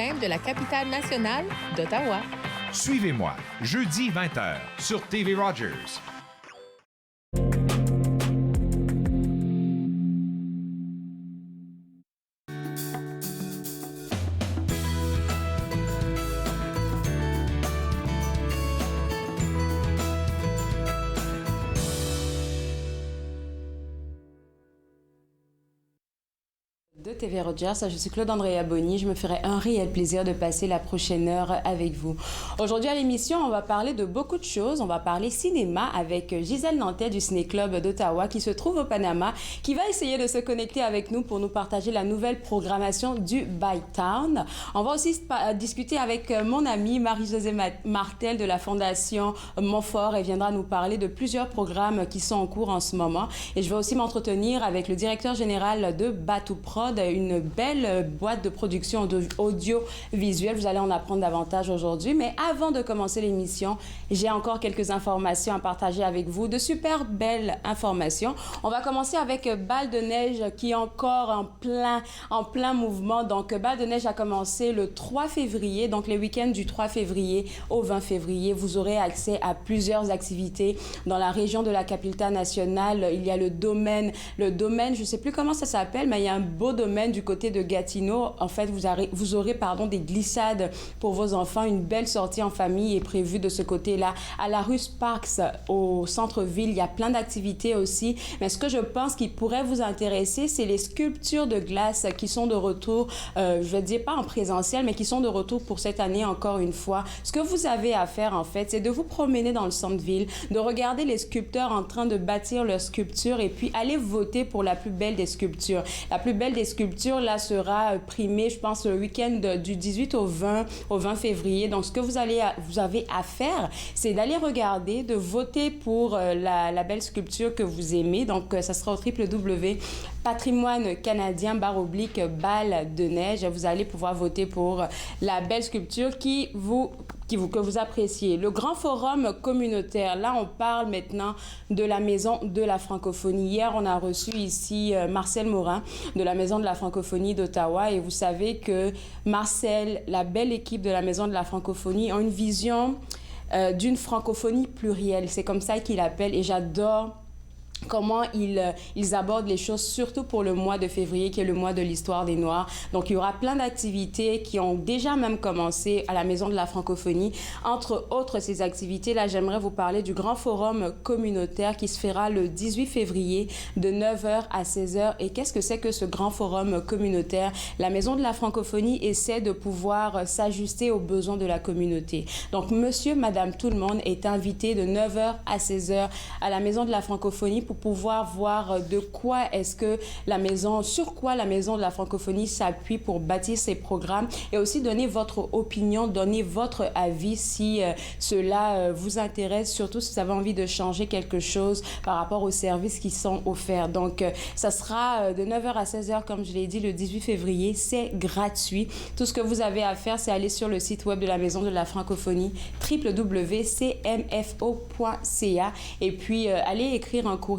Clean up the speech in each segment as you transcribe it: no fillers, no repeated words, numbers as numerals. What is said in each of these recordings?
même de la capitale nationale d'Ottawa. Suivez-moi, jeudi 20h, sur TV Rogers. De TV Rogers, je suis Claude-Andrea Bonny. Je me ferai un réel plaisir de passer la prochaine heure avec vous. Aujourd'hui à l'émission, on va parler de beaucoup de choses. On va parler cinéma avec Gisèle Nantais du Ciné-Club d'Ottawa qui se trouve au Panama, qui va essayer de se connecter avec nous pour nous partager la nouvelle programmation du Bytown. On va aussi discuter avec mon amie Marie-Josée Martel de la Fondation Montfort. Elle viendra nous parler de plusieurs programmes qui sont en cours en ce moment. Et je vais aussi m'entretenir avec le directeur général de Batou Prod, une belle boîte de production audiovisuelle. Vous allez en apprendre davantage aujourd'hui. Mais avant de commencer l'émission, j'ai encore quelques informations à partager avec vous, de super belles informations. On va commencer avec Bal de neige qui est encore en plein mouvement. Donc, Bal de neige a commencé le 3 février. Donc, les week-ends du 3 février au 20 février, vous aurez accès à plusieurs activités dans la région de la capitale nationale. Il y a le domaine, je ne sais plus comment ça s'appelle, mais il y a un beau domaine du côté de Gatineau. En fait, vous aurez des glissades pour vos enfants. Une belle sortie en famille est prévue de ce côté-là. À la rue Sparks, au centre-ville, il y a plein d'activités aussi. Mais ce que je pense qui pourrait vous intéresser, c'est les sculptures de glace qui sont de retour, je vais dire pas en présentiel, mais qui sont de retour pour cette année encore une fois. Ce que vous avez à faire, en fait, c'est de vous promener dans le centre-ville, de regarder les sculpteurs en train de bâtir leurs sculptures et puis aller voter pour la plus belle des sculptures. La plus belle des sculptures, là, sera primée, je pense, le week-end du 18 au 20 février. Donc, ce que vous avez à faire, c'est d'aller regarder, de voter pour la belle sculpture que vous aimez. Donc, ça sera au www.patrimoine canadien /Bal de neige. Vous allez pouvoir voter pour la belle sculpture que vous appréciez. Le grand forum communautaire, là, on parle maintenant de la Maison de la francophonie. Hier, on a reçu ici Marcel Morin de la Maison de la francophonie d'Ottawa et vous savez que Marcel, la belle équipe de la Maison de la francophonie, ont une vision d'une francophonie plurielle. C'est comme ça qu'ils l'appellent et j'adore comment ils abordent les choses, surtout pour le mois de février, qui est le mois de l'histoire des Noirs. Donc, il y aura plein d'activités qui ont déjà même commencé à la Maison de la francophonie. Entre autres, ces activités, là, j'aimerais vous parler du grand forum communautaire qui se fera le 18 février de 9h à 16h. Et qu'est-ce que c'est que ce grand forum communautaire? La Maison de la francophonie essaie de pouvoir s'ajuster aux besoins de la communauté. Donc, monsieur, madame, tout le monde est invité de 9h à 16h à la Maison de la francophonie pour pouvoir voir sur quoi la Maison de la francophonie s'appuie pour bâtir ses programmes et aussi donner votre opinion, donner votre avis si cela vous intéresse, surtout si vous avez envie de changer quelque chose par rapport aux services qui sont offerts. Donc, ça sera de 9h à 16h, comme je l'ai dit, le 18 février. C'est gratuit. Tout ce que vous avez à faire, c'est aller sur le site web de la Maison de la francophonie, www.cmfo.ca, et puis aller écrire un courriel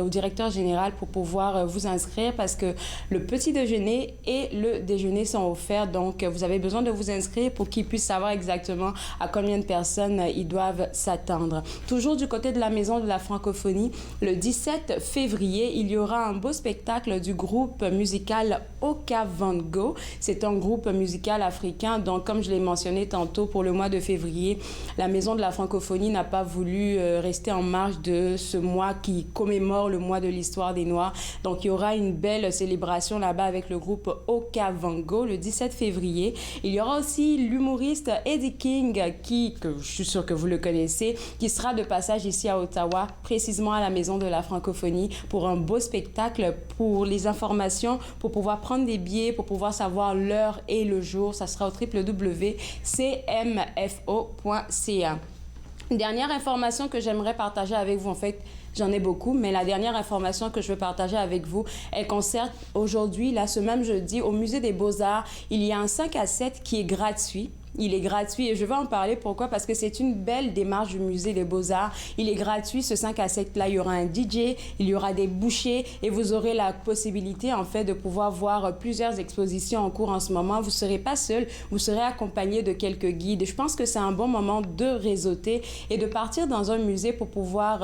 au directeur général pour pouvoir vous inscrire parce que le petit déjeuner et le déjeuner sont offerts. Donc, vous avez besoin de vous inscrire pour qu'ils puissent savoir exactement à combien de personnes ils doivent s'attendre. Toujours du côté de la Maison de la francophonie, le 17 février, il y aura un beau spectacle du groupe musical Okavango. C'est un groupe musical africain. Donc, comme je l'ai mentionné tantôt, pour le mois de février, la Maison de la francophonie n'a pas voulu rester en marge de ce mois qui commémore le mois de l'histoire des Noirs. Donc, il y aura une belle célébration là-bas avec le groupe Okavango le 17 février. Il y aura aussi l'humoriste Eddie King, que je suis sûre que vous le connaissez, qui sera de passage ici à Ottawa, précisément à la Maison de la francophonie, pour un beau spectacle. Pour les informations, pour pouvoir prendre des billets, pour pouvoir savoir l'heure et le jour, ça sera au www.cmfo.ca. Dernière information que j'aimerais partager avec vous, en fait, j'en ai beaucoup, mais la dernière information que je veux partager avec vous, elle concerne aujourd'hui, là, ce même jeudi, au Musée des Beaux-Arts, il y a un 5 à 7 qui est gratuit. Il est gratuit et je vais en parler. Pourquoi? Parce que c'est une belle démarche du Musée des Beaux-Arts. Il est gratuit. Ce 5 à 7-là, il y aura un DJ, il y aura des bouchées et vous aurez la possibilité, en fait, de pouvoir voir plusieurs expositions en cours en ce moment. Vous ne serez pas seul, vous serez accompagné de quelques guides. Je pense que c'est un bon moment de réseauter et de partir dans un musée pour pouvoir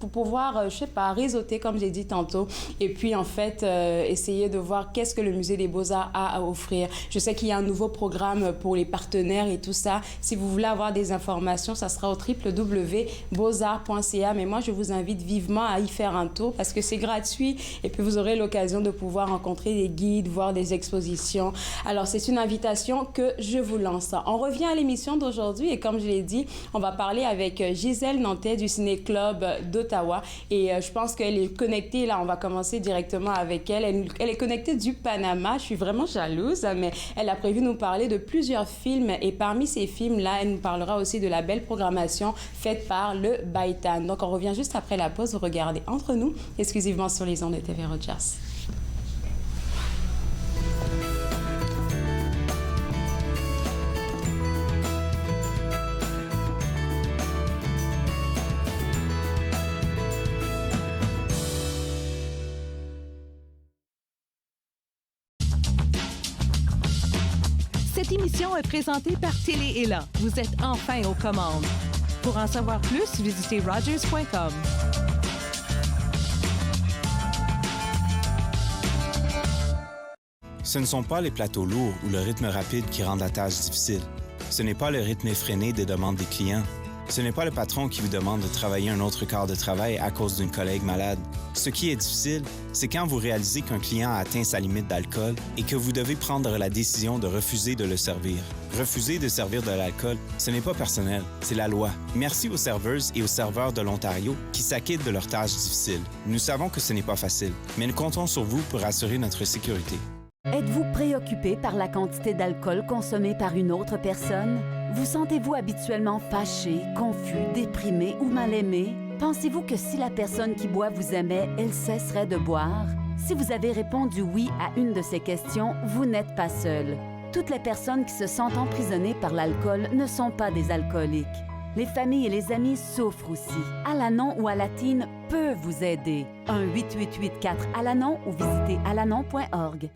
je sais pas, réseauter, comme j'ai dit tantôt, et puis, en fait, essayer de voir qu'est-ce que le Musée des Beaux-Arts a à offrir. Je sais qu'il y a un nouveau programme pour les partenaires et tout ça. Si vous voulez avoir des informations, ça sera au www.beauxarts.ca, mais moi, je vous invite vivement à y faire un tour parce que c'est gratuit et puis vous aurez l'occasion de pouvoir rencontrer des guides, voir des expositions. Alors, c'est une invitation que je vous lance. On revient à l'émission d'aujourd'hui et comme je l'ai dit, on va parler avec Gisèle Nantais du Ciné-Club d'Ottawa. Et je pense qu'elle est connectée, là, on va commencer directement avec elle. Elle est connectée du Panama. Je suis vraiment jalouse, mais elle a prévu nous parler de plusieurs films. Et parmi ces films-là, elle nous parlera aussi de la belle programmation faite par le Baitan. Donc, on revient juste après la pause. Vous regardez Entre nous, exclusivement sur les ondes de TV Rogers. Cette émission est présentée par Télé Élan. Vous êtes enfin aux commandes. Pour en savoir plus, visitez rogers.com. Ce ne sont pas les plateaux lourds ou le rythme rapide qui rendent la tâche difficile. Ce n'est pas le rythme effréné des demandes des clients. Ce n'est pas le patron qui vous demande de travailler un autre quart de travail à cause d'une collègue malade. Ce qui est difficile, c'est quand vous réalisez qu'un client a atteint sa limite d'alcool et que vous devez prendre la décision de refuser de le servir. Refuser de servir de l'alcool, ce n'est pas personnel, c'est la loi. Merci aux serveuses et aux serveurs de l'Ontario qui s'acquittent de leurs tâches difficiles. Nous savons que ce n'est pas facile, mais nous comptons sur vous pour assurer notre sécurité. Êtes-vous préoccupé par la quantité d'alcool consommée par une autre personne? Vous sentez-vous habituellement fâché, confus, déprimé ou mal aimé? Pensez-vous que si la personne qui boit vous aimait, elle cesserait de boire? Si vous avez répondu oui à une de ces questions, vous n'êtes pas seul. Toutes les personnes qui se sentent emprisonnées par l'alcool ne sont pas des alcooliques. Les familles et les amis souffrent aussi. Alanon ou Alatine peut vous aider. 1-888-4-ALANON ou visitez alanon.org.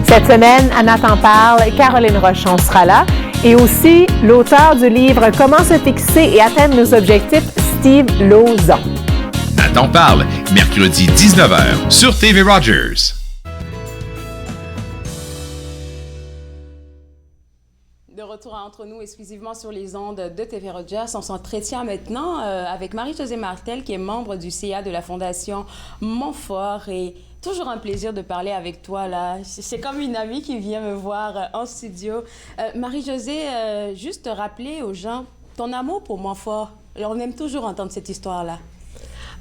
Cette semaine, à Nathan parle, Caroline Rochon sera là. Et aussi, l'auteur du livre « Comment se fixer et atteindre nos objectifs », Steve Lauzon. Nathan parle, mercredi 19h sur TV Rogers. De retour à Entre nous, exclusivement sur les ondes de TV Rogers. On s'entretient maintenant avec Marie-Josée Martel, qui est membre du CA de la Fondation Montfort. Et toujours un plaisir de parler avec toi, là. C'est comme une amie qui vient me voir en studio. Marie-Josée, juste te rappeler aux gens ton amour pour Montfort. On aime toujours entendre cette histoire-là.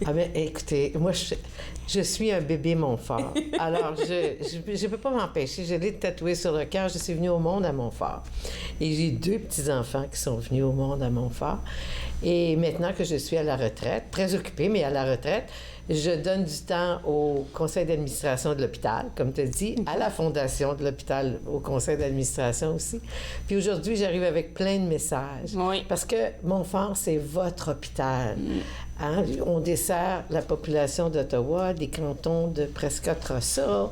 Ah ben, écoutez, moi, je suis un bébé Montfort. Alors, je peux pas m'empêcher. Je l'ai tatoué sur le cœur. Je suis venue au monde à Montfort. Et j'ai 2 petits-enfants qui sont venus au monde à Montfort. Et maintenant que je suis à la retraite, très occupée, mais à la retraite, je donne du temps au conseil d'administration de l'hôpital, comme tu as dit, à la fondation de l'hôpital, au conseil d'administration aussi. Puis aujourd'hui, j'arrive avec plein de messages. Oui. Parce que Montfort, c'est votre hôpital. Hein? On dessert la population d'Ottawa, des cantons de Prescott-Russell.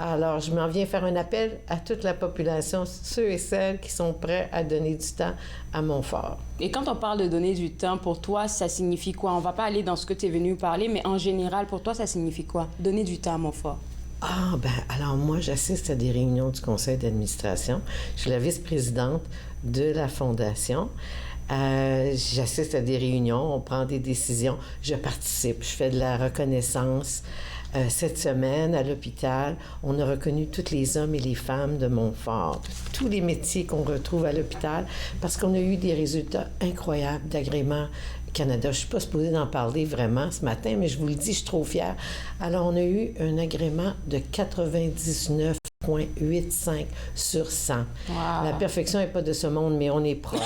Alors, je m'en viens faire un appel à toute la population, ceux et celles qui sont prêts à donner du temps à Montfort. Et quand on parle de donner du temps, pour toi, ça signifie quoi? On va pas aller dans ce que tu es venu parler, mais en général, pour toi, ça signifie quoi? Donner du temps à Montfort. Ah, ben alors moi, j'assiste à des réunions du conseil d'administration. Je suis la vice-présidente de la fondation. J'assiste à des réunions, on prend des décisions, je participe, je fais de la reconnaissance. Cette semaine, à l'hôpital, on a reconnu tous les hommes et les femmes de Montfort, tous les métiers qu'on retrouve à l'hôpital, parce qu'on a eu des résultats incroyables d'agrément Canada. Je ne suis pas supposée d'en parler vraiment ce matin, mais je vous le dis, je suis trop fière. Alors, on a eu un agrément de 99,85 sur 100. Wow. La perfection n'est pas de ce monde, mais on est proche.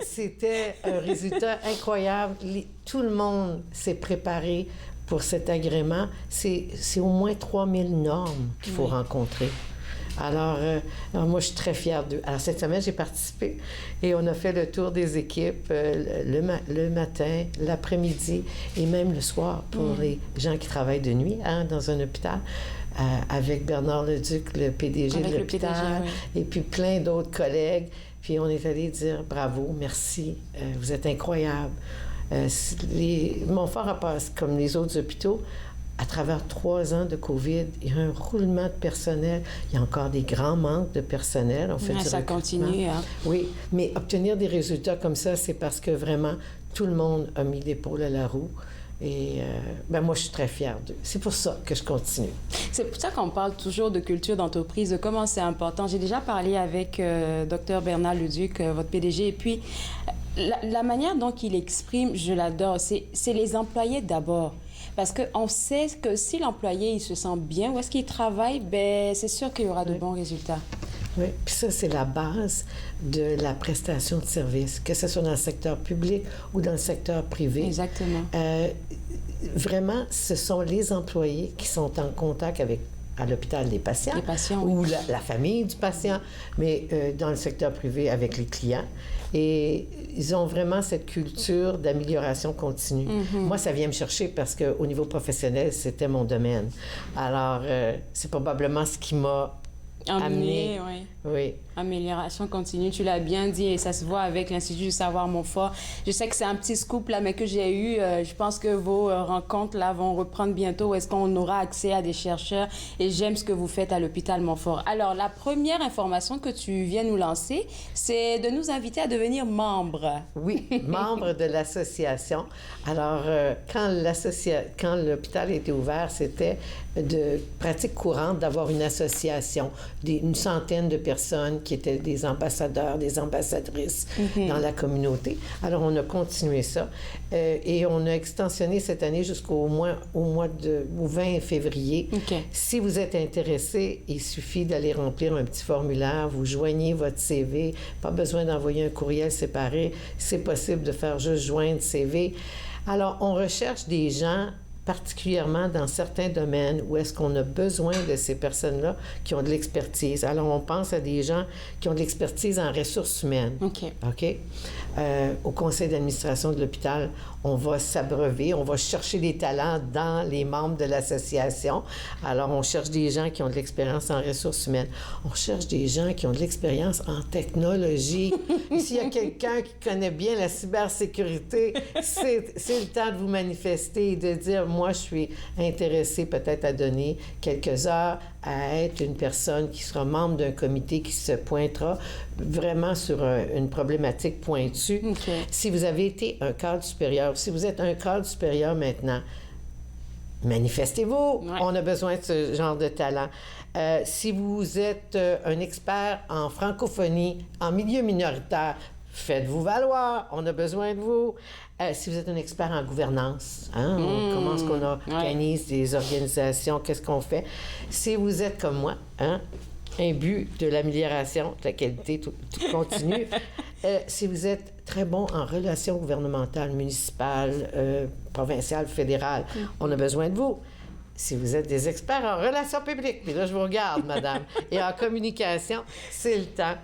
C'était un résultat incroyable. Tout le monde s'est préparé pour cet agrément. C'est au moins 3000 normes qu'il faut rencontrer. Alors, moi, je suis très fière d'eux. Alors, cette semaine, j'ai participé et on a fait le tour des équipes le matin, l'après-midi et même le soir pour les gens qui travaillent de nuit dans un hôpital. Avec Bernard Leduc, le PDG de l'hôpital, et puis plein d'autres collègues. Puis on est allé dire bravo, merci, vous êtes incroyables. Montfort a passé, comme les autres hôpitaux, à travers 3 ans de COVID, il y a un roulement de personnel. Il y a encore des grands manques de personnel. On fait du ça recrutement. continue. Hein? Oui, mais obtenir des résultats comme ça, c'est parce que vraiment, tout le monde a mis l'épaule à la roue. Et moi, je suis très fière d'eux. C'est pour ça que je continue. C'est pour ça qu'on parle toujours de culture d'entreprise, de comment c'est important. J'ai déjà parlé avec Dr Bernard Leduc, votre PDG, et puis la manière dont il exprime, je l'adore. C'est les employés d'abord. Parce qu'on sait que si l'employé il se sent bien, où est-ce qu'il travaille, ben c'est sûr qu'il y aura de bons résultats. Oui, puis ça, c'est la base de la prestation de service, que ce soit dans le secteur public ou dans le secteur privé. Exactement. Vraiment, ce sont les employés qui sont en contact avec, à l'hôpital, les patients ou la famille du patient, mais dans le secteur privé avec les clients. Et ils ont vraiment cette culture d'amélioration continue. Moi, ça vient me chercher parce qu'au niveau professionnel, c'était mon domaine. Alors, c'est probablement ce qui m'a amené. Oui. Amélioration continue, tu l'as bien dit, et ça se voit avec l'Institut du savoir Montfort. Je sais que c'est un petit scoop, là, mais que j'ai eu. Je pense que vos rencontres, là, vont reprendre bientôt, où est-ce qu'on aura accès à des chercheurs, et j'aime ce que vous faites à l'hôpital Montfort. Alors, la première information que tu viens nous lancer, c'est de nous inviter à devenir membre. Oui, membre de l'association. Alors, quand l'hôpital était ouvert, c'était de pratique courante d'avoir une association, une centaine de personnes qui étaient des ambassadeurs, des ambassadrices dans la communauté. Alors, on a continué ça et on a extensionné cette année jusqu'au 20 février. Si vous êtes intéressé, il suffit d'aller remplir un petit formulaire, vous joignez votre CV, pas besoin d'envoyer un courriel séparé, c'est possible de faire juste joindre CV. Alors, on recherche des gens particulièrement dans certains domaines où est-ce qu'on a besoin de ces personnes-là qui ont de l'expertise. Alors, on pense à des gens qui ont de l'expertise en ressources humaines. OK? Au conseil d'administration de l'hôpital, on va s'abreuver, on va chercher des talents dans les membres de l'association. Alors, on cherche des gens qui ont de l'expérience en ressources humaines. On cherche des gens qui ont de l'expérience en technologie. S'il y a quelqu'un qui connaît bien la cybersécurité, c'est le temps de vous manifester et de dire, moi, je suis intéressée peut-être à donner quelques heures à être une personne qui sera membre d'un comité qui se pointera vraiment sur une problématique pointue. Si vous avez été un cadre supérieur, si vous êtes un cadre supérieur maintenant, manifestez-vous. On a besoin de ce genre de talent. Si vous êtes un expert en francophonie, en milieu minoritaire, faites-vous valoir. On a besoin de vous. Si vous êtes un expert en gouvernance, comment est-ce qu'on organise des organisations, qu'est-ce qu'on fait? Si vous êtes comme moi, imbu de l'amélioration de la qualité tout continue, si vous êtes très bon en relations gouvernementales, municipales, provinciales, fédérales, on a besoin de vous. Si vous êtes des experts en relations publiques, puis là, je vous regarde, madame, et en communication, c'est le temps.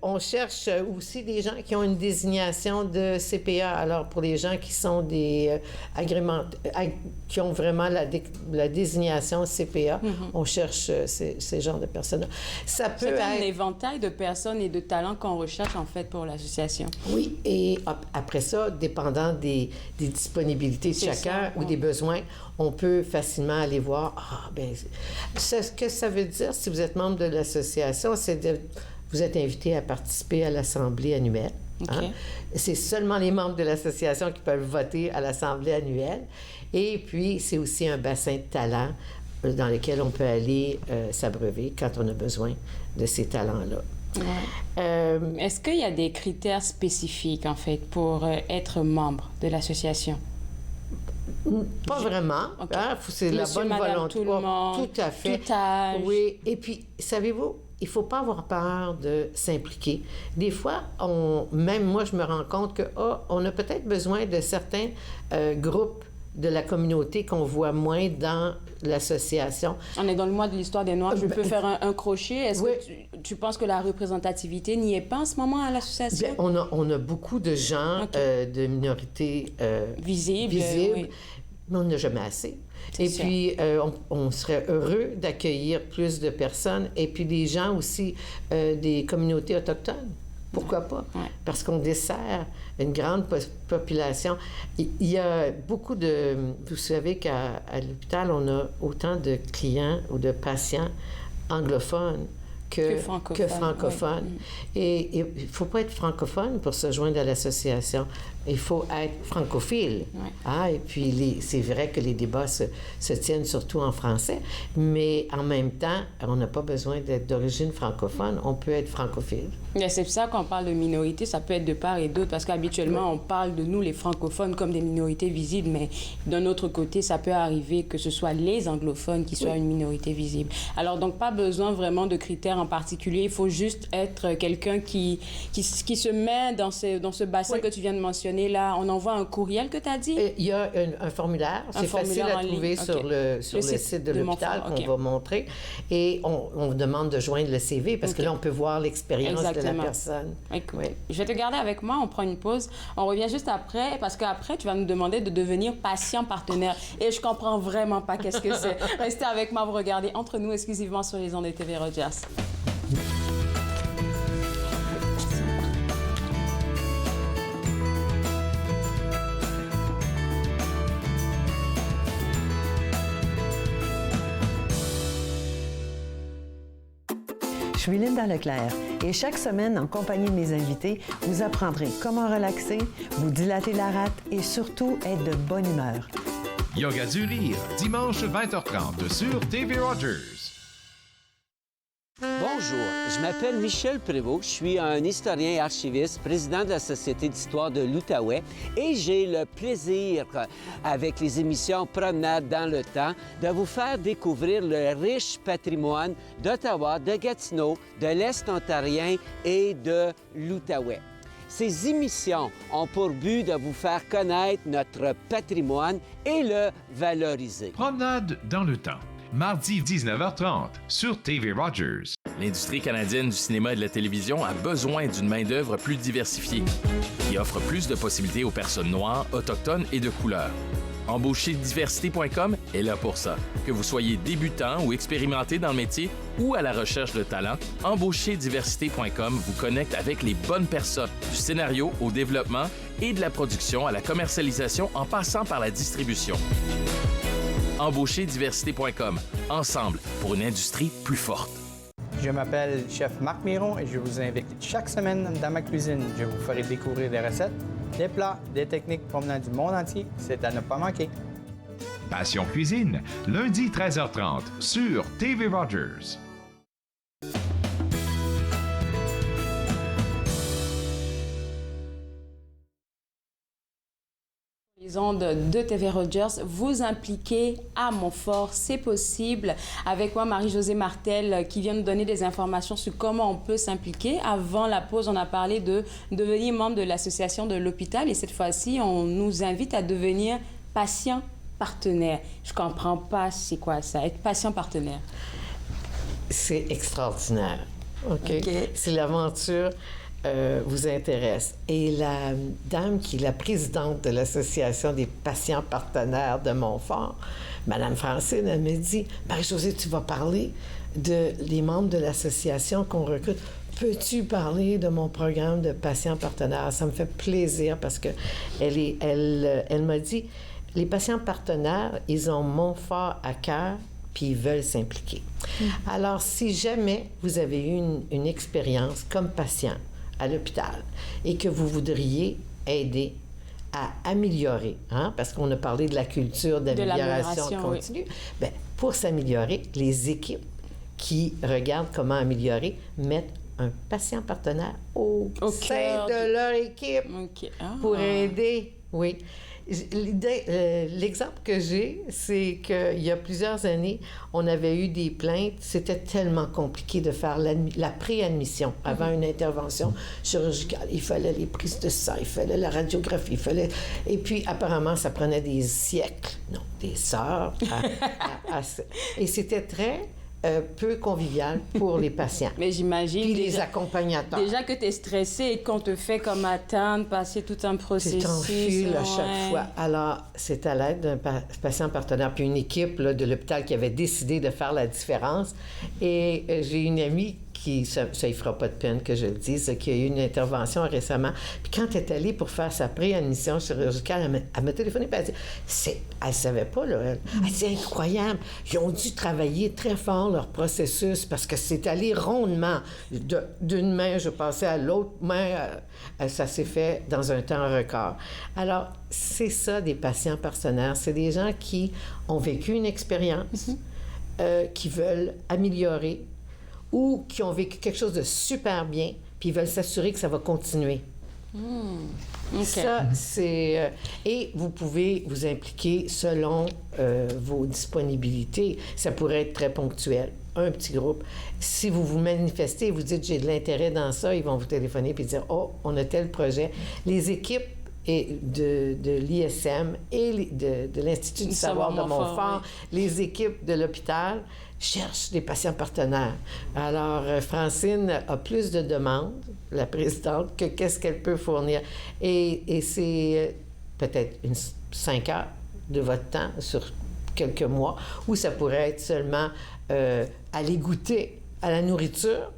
On cherche aussi des gens qui ont une désignation de CPA. Alors, pour les gens qui sont des qui ont vraiment la désignation CPA, on cherche ces genres de personnes. Ça peut être un éventail de personnes et de talents qu'on recherche, en fait, pour l'association. Oui, et après ça, dépendant des disponibilités de chacun ou des besoins, on peut facilement aller voir, ce que ça veut dire, si vous êtes membre de l'association, c'est vous êtes invité à participer à l'assemblée annuelle. C'est seulement les membres de l'association qui peuvent voter à l'assemblée annuelle. Et puis, c'est aussi un bassin de talents dans lequel on peut aller s'abreuver quand on a besoin de ces talents-là. Est-ce qu'il y a des critères spécifiques, en fait, pour être membre de l'association? Pas vraiment. C'est la bonne volonté. Tout le monde, tout à fait. Tout âge. Oui. Et puis, savez-vous, il ne faut pas avoir peur de s'impliquer. Des fois, même moi, je me rends compte que on a peut-être besoin de certains groupes de la communauté qu'on voit moins dans l'association. On est dans le mois de l'histoire des Noirs. Je peux faire un crochet. Est-ce oui. que tu penses que la représentativité n'y est pas en ce moment à l'association? Bien, on a beaucoup de gens de minorités visibles, oui. Mais on n'a jamais assez. Et puis, on serait heureux d'accueillir plus de personnes. Et puis, des gens aussi des communautés autochtones. Pourquoi pas? Ouais. Parce qu'on dessert une grande population. Il y a beaucoup de... Vous savez qu'à l'hôpital, on a autant de clients ou de patients anglophones que francophones. Oui. Et il ne faut pas être francophone pour se joindre à l'association. Il faut être francophile. Oui. Ah, et puis, c'est vrai que les débats se tiennent surtout en français, mais en même temps, on n'a pas besoin d'être d'origine francophone. On peut être francophile. Et c'est pour ça qu'on parle de minorité, ça peut être de part et d'autre, parce qu'habituellement, on parle de nous, les francophones, comme des minorités visibles, mais d'un autre côté, ça peut arriver que ce soit les anglophones qui soient une minorité visible. Alors, donc, pas besoin vraiment de critères en particulier. Il faut juste être quelqu'un qui se met dans ce bassin que tu viens de mentionner. Là, on envoie un courriel que tu as dit? Il y a un formulaire. C'est facile à trouver sur le site de l'hôpital qu'on va montrer. Et on demande de joindre le CV parce que là, on peut voir l'expérience de la personne. Écoute, je vais te garder avec moi. On prend une pause. On revient juste après parce qu'après, tu vas nous demander de devenir patient partenaire. Et je comprends vraiment pas qu'est-ce que c'est. Restez avec moi, vous regardez Entre nous exclusivement sur les ondes de TV Rogers. Je suis Linda Leclerc et chaque semaine, en compagnie de mes invités, vous apprendrez comment relaxer, vous dilater la rate et surtout être de bonne humeur. Yoga du rire, dimanche 20h30 sur TV Rogers. Bonjour, je m'appelle Michel Prévost, je suis un historien et archiviste, président de la Société d'histoire de l'Outaouais et j'ai le plaisir, avec les émissions Promenade dans le temps, de vous faire découvrir le riche patrimoine d'Ottawa, de Gatineau, de l'Est ontarien et de l'Outaouais. Ces émissions ont pour but de vous faire connaître notre patrimoine et le valoriser. Promenade dans le temps. Mardi 19h30 sur TV Rogers. L'industrie canadienne du cinéma et de la télévision a besoin d'une main-d'œuvre plus diversifiée, qui offre plus de possibilités aux personnes noires, autochtones et de couleur. Embaucherdiversité.com est là pour ça. Que vous soyez débutant ou expérimenté dans le métier ou à la recherche de talent, Embaucherdiversité.com vous connecte avec les bonnes personnes, du scénario au développement et de la production à la commercialisation en passant par la distribution. Embaucherdiversité.com. Ensemble pour une industrie plus forte. Je m'appelle Chef Marc Miron et je vous invite chaque semaine dans ma cuisine. Je vous ferai découvrir des recettes, des plats, des techniques provenant du monde entier. C'est à ne pas manquer. Passion Cuisine, lundi 13h30 sur TV Rogers. Les ondes de TV Rogers, vous impliquez à Montfort, c'est possible. Avec moi, Marie-Josée Martel, qui vient nous donner des informations sur comment on peut s'impliquer. Avant la pause, on a parlé de devenir membre de l'association de l'hôpital et cette fois-ci, on nous invite à devenir patient partenaire. Je comprends pas c'est quoi ça, être patient partenaire. C'est extraordinaire. OK? C'est l'aventure. Vous intéresse. Et la dame qui est la présidente de l'Association des patients partenaires de Montfort, Madame Francine, elle me dit, Marie-Josée, tu vas parler des membres de l'association qu'on recrute. Peux-tu parler de mon programme de patients partenaires? Ça me fait plaisir parce que elle m'a dit, les patients partenaires, ils ont Montfort à cœur puis ils veulent s'impliquer. Alors, si jamais vous avez eu une expérience comme patient à l'hôpital et que vous voudriez aider à améliorer, parce qu'on a parlé de la culture d'amélioration continue, bien, pour s'améliorer, les équipes qui regardent comment améliorer mettent un patient partenaire au sein de leur équipe pour aider. Oui. l'exemple que j'ai, c'est qu'il y a plusieurs années, on avait eu des plaintes. C'était tellement compliqué de faire la préadmission avant une intervention chirurgicale. Il fallait les prises de sang, il fallait la radiographie, Et puis, apparemment, ça prenait des siècles, non, des heures. Et c'était très... peu convivial pour les patients. Mais j'imagine... Puis les accompagnateurs. Déjà que tu es stressé et qu'on te fait comme attendre, passer tout un processus. Tu t'enfiles à chaque fois. Alors, c'est à l'aide d'un patient partenaire, puis une équipe là, de l'hôpital qui avait décidé de faire la différence. Et j'ai une amie ça ne fera pas de peine que je le dise, qui a eu une intervention récemment. Puis quand elle est allée pour faire sa préadmission chirurgicale, elle m'a téléphoné et elle dit, elle ne savait pas, là, elle dit, c'est incroyable, ils ont dû travailler très fort leur processus parce que c'est allé rondement. D'une main, je passais à l'autre main, ça s'est fait dans un temps record. Alors, c'est ça des patients partenaires, c'est des gens qui ont vécu une expérience, qui veulent améliorer, ou qui ont vécu quelque chose de super bien, puis ils veulent s'assurer que ça va continuer. Okay. Ça, c'est... et vous pouvez vous impliquer selon vos disponibilités. Ça pourrait être très ponctuel. Un petit groupe. Si vous vous manifestez et vous dites « j'ai de l'intérêt dans ça », ils vont vous téléphoner puis dire « oh, on a tel projet ». Les équipes de l'ISM et de l'Institut du savoir de Montfort, les équipes de l'hôpital cherchent des patients partenaires. Alors, Francine a plus de demandes, la présidente, que qu'est-ce qu'elle peut fournir. Et c'est peut-être 5 heures de votre temps sur quelques mois, ou ça pourrait être seulement aller goûter à la nourriture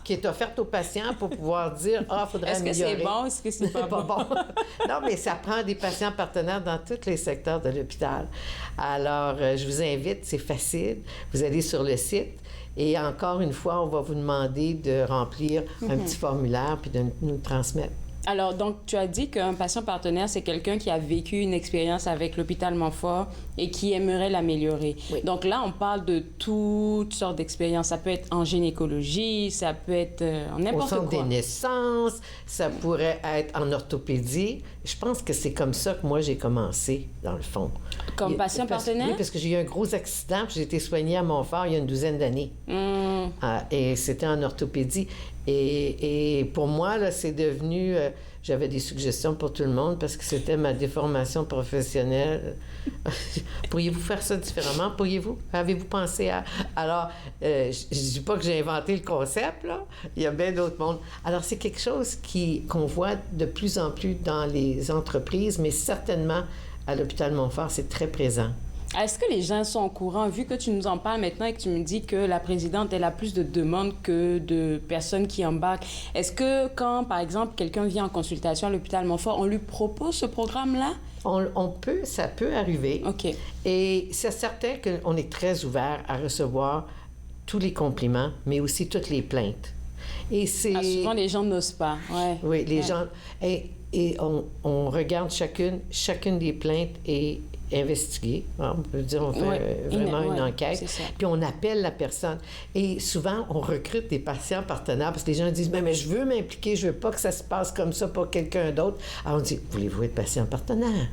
qui est offerte aux patients pour pouvoir dire « ah, il faudrait améliorer ». Est-ce que c'est bon? Est-ce que c'est pas bon? Non, mais ça prend des patients partenaires dans tous les secteurs de l'hôpital. Alors, je vous invite, c'est facile. Vous allez sur le site et encore une fois, on va vous demander de remplir un petit formulaire puis de nous transmettre. Alors, donc, tu as dit qu'un patient partenaire, c'est quelqu'un qui a vécu une expérience avec l'hôpital Montfort et qui aimerait l'améliorer. Oui. Donc là, on parle de toutes sortes d'expériences. Ça peut être en gynécologie, ça peut être en n'importe quoi. Au centre des naissances, ça pourrait être en orthopédie. Je pense que c'est comme ça que moi, j'ai commencé, dans le fond. Comme patient partenaire? Oui, parce que j'ai eu un gros accident, puis j'ai été soignée à Montfort il y a une douzaine d'années. Et c'était en orthopédie. Et pour moi, là, c'est devenu... j'avais des suggestions pour tout le monde parce que c'était ma déformation professionnelle. Pourriez-vous faire ça différemment? Pourriez-vous? Avez-vous pensé à... Alors, je ne dis pas que j'ai inventé le concept, là. Il y a bien d'autres mondes. Alors, c'est quelque chose qu'on voit de plus en plus dans les entreprises, mais certainement à l'hôpital Montfort, c'est très présent. Est-ce que les gens sont au courant, vu que tu nous en parles maintenant et que tu me dis que la présidente, elle a plus de demandes que de personnes qui embarquent? Est-ce que quand, par exemple, quelqu'un vient en consultation à l'hôpital Montfort, on lui propose ce programme-là? Ça peut arriver. OK. Et c'est certain qu'on est très ouvert à recevoir tous les compliments, mais aussi toutes les plaintes. Et c'est... souvent, les gens n'osent pas. Ouais. Oui, les gens... Et on regarde chacune des plaintes et investiguer. On peut dire, on fait vraiment une enquête. Puis on appelle la personne. Et souvent, on recrute des patients partenaires parce que les gens disent, mais je veux m'impliquer, je veux pas que ça se passe comme ça pour quelqu'un d'autre. Alors on dit, voulez-vous être patient partenaire?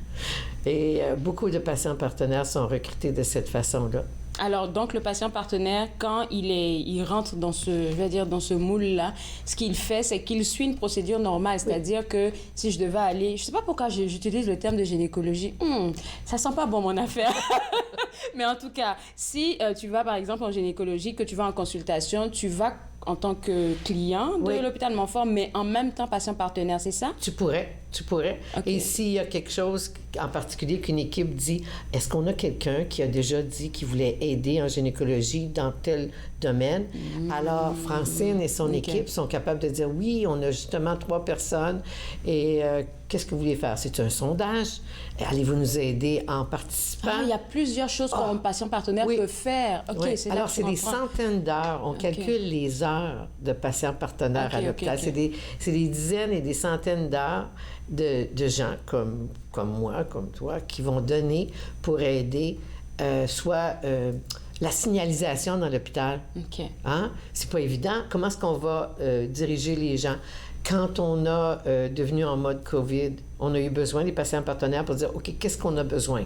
Et beaucoup de patients partenaires sont recrutés de cette façon-là. Alors, donc, le patient partenaire, quand il rentre dans ce moule-là, ce qu'il fait, c'est qu'il suit une procédure normale. C'est-à-dire que si je devais aller... Je sais pas pourquoi j'utilise le terme de gynécologie. Ça sent pas bon, mon affaire. Mais en tout cas, si tu vas, par exemple, en gynécologie, que tu vas en consultation, tu vas en tant que client de l'hôpital Montfort, mais en même temps patient partenaire, c'est ça? Tu pourrais. Okay. Et s'il y a quelque chose en particulier qu'une équipe dit, est-ce qu'on a quelqu'un qui a déjà dit qu'il voulait aider en gynécologie dans tel domaine? Alors, Francine et son équipe sont capables de dire, oui, on a justement 3 personnes et qu'est-ce que vous voulez faire? C'est un sondage? Allez-vous nous aider en participant? Il y a plusieurs choses qu'un patient partenaire peut faire. Okay, c'est alors, c'est des centaines d'heures. On calcule les heures de patients partenaires à l'hôpital. C'est des dizaines et des centaines d'heures de gens comme moi, comme toi, qui vont donner pour aider soit la signalisation dans l'hôpital. OK. Hein? C'est pas évident. Comment est-ce qu'on va diriger les gens? Quand on a devenu en mode COVID, on a eu besoin des patients partenaires pour dire, OK, qu'est-ce qu'on a besoin?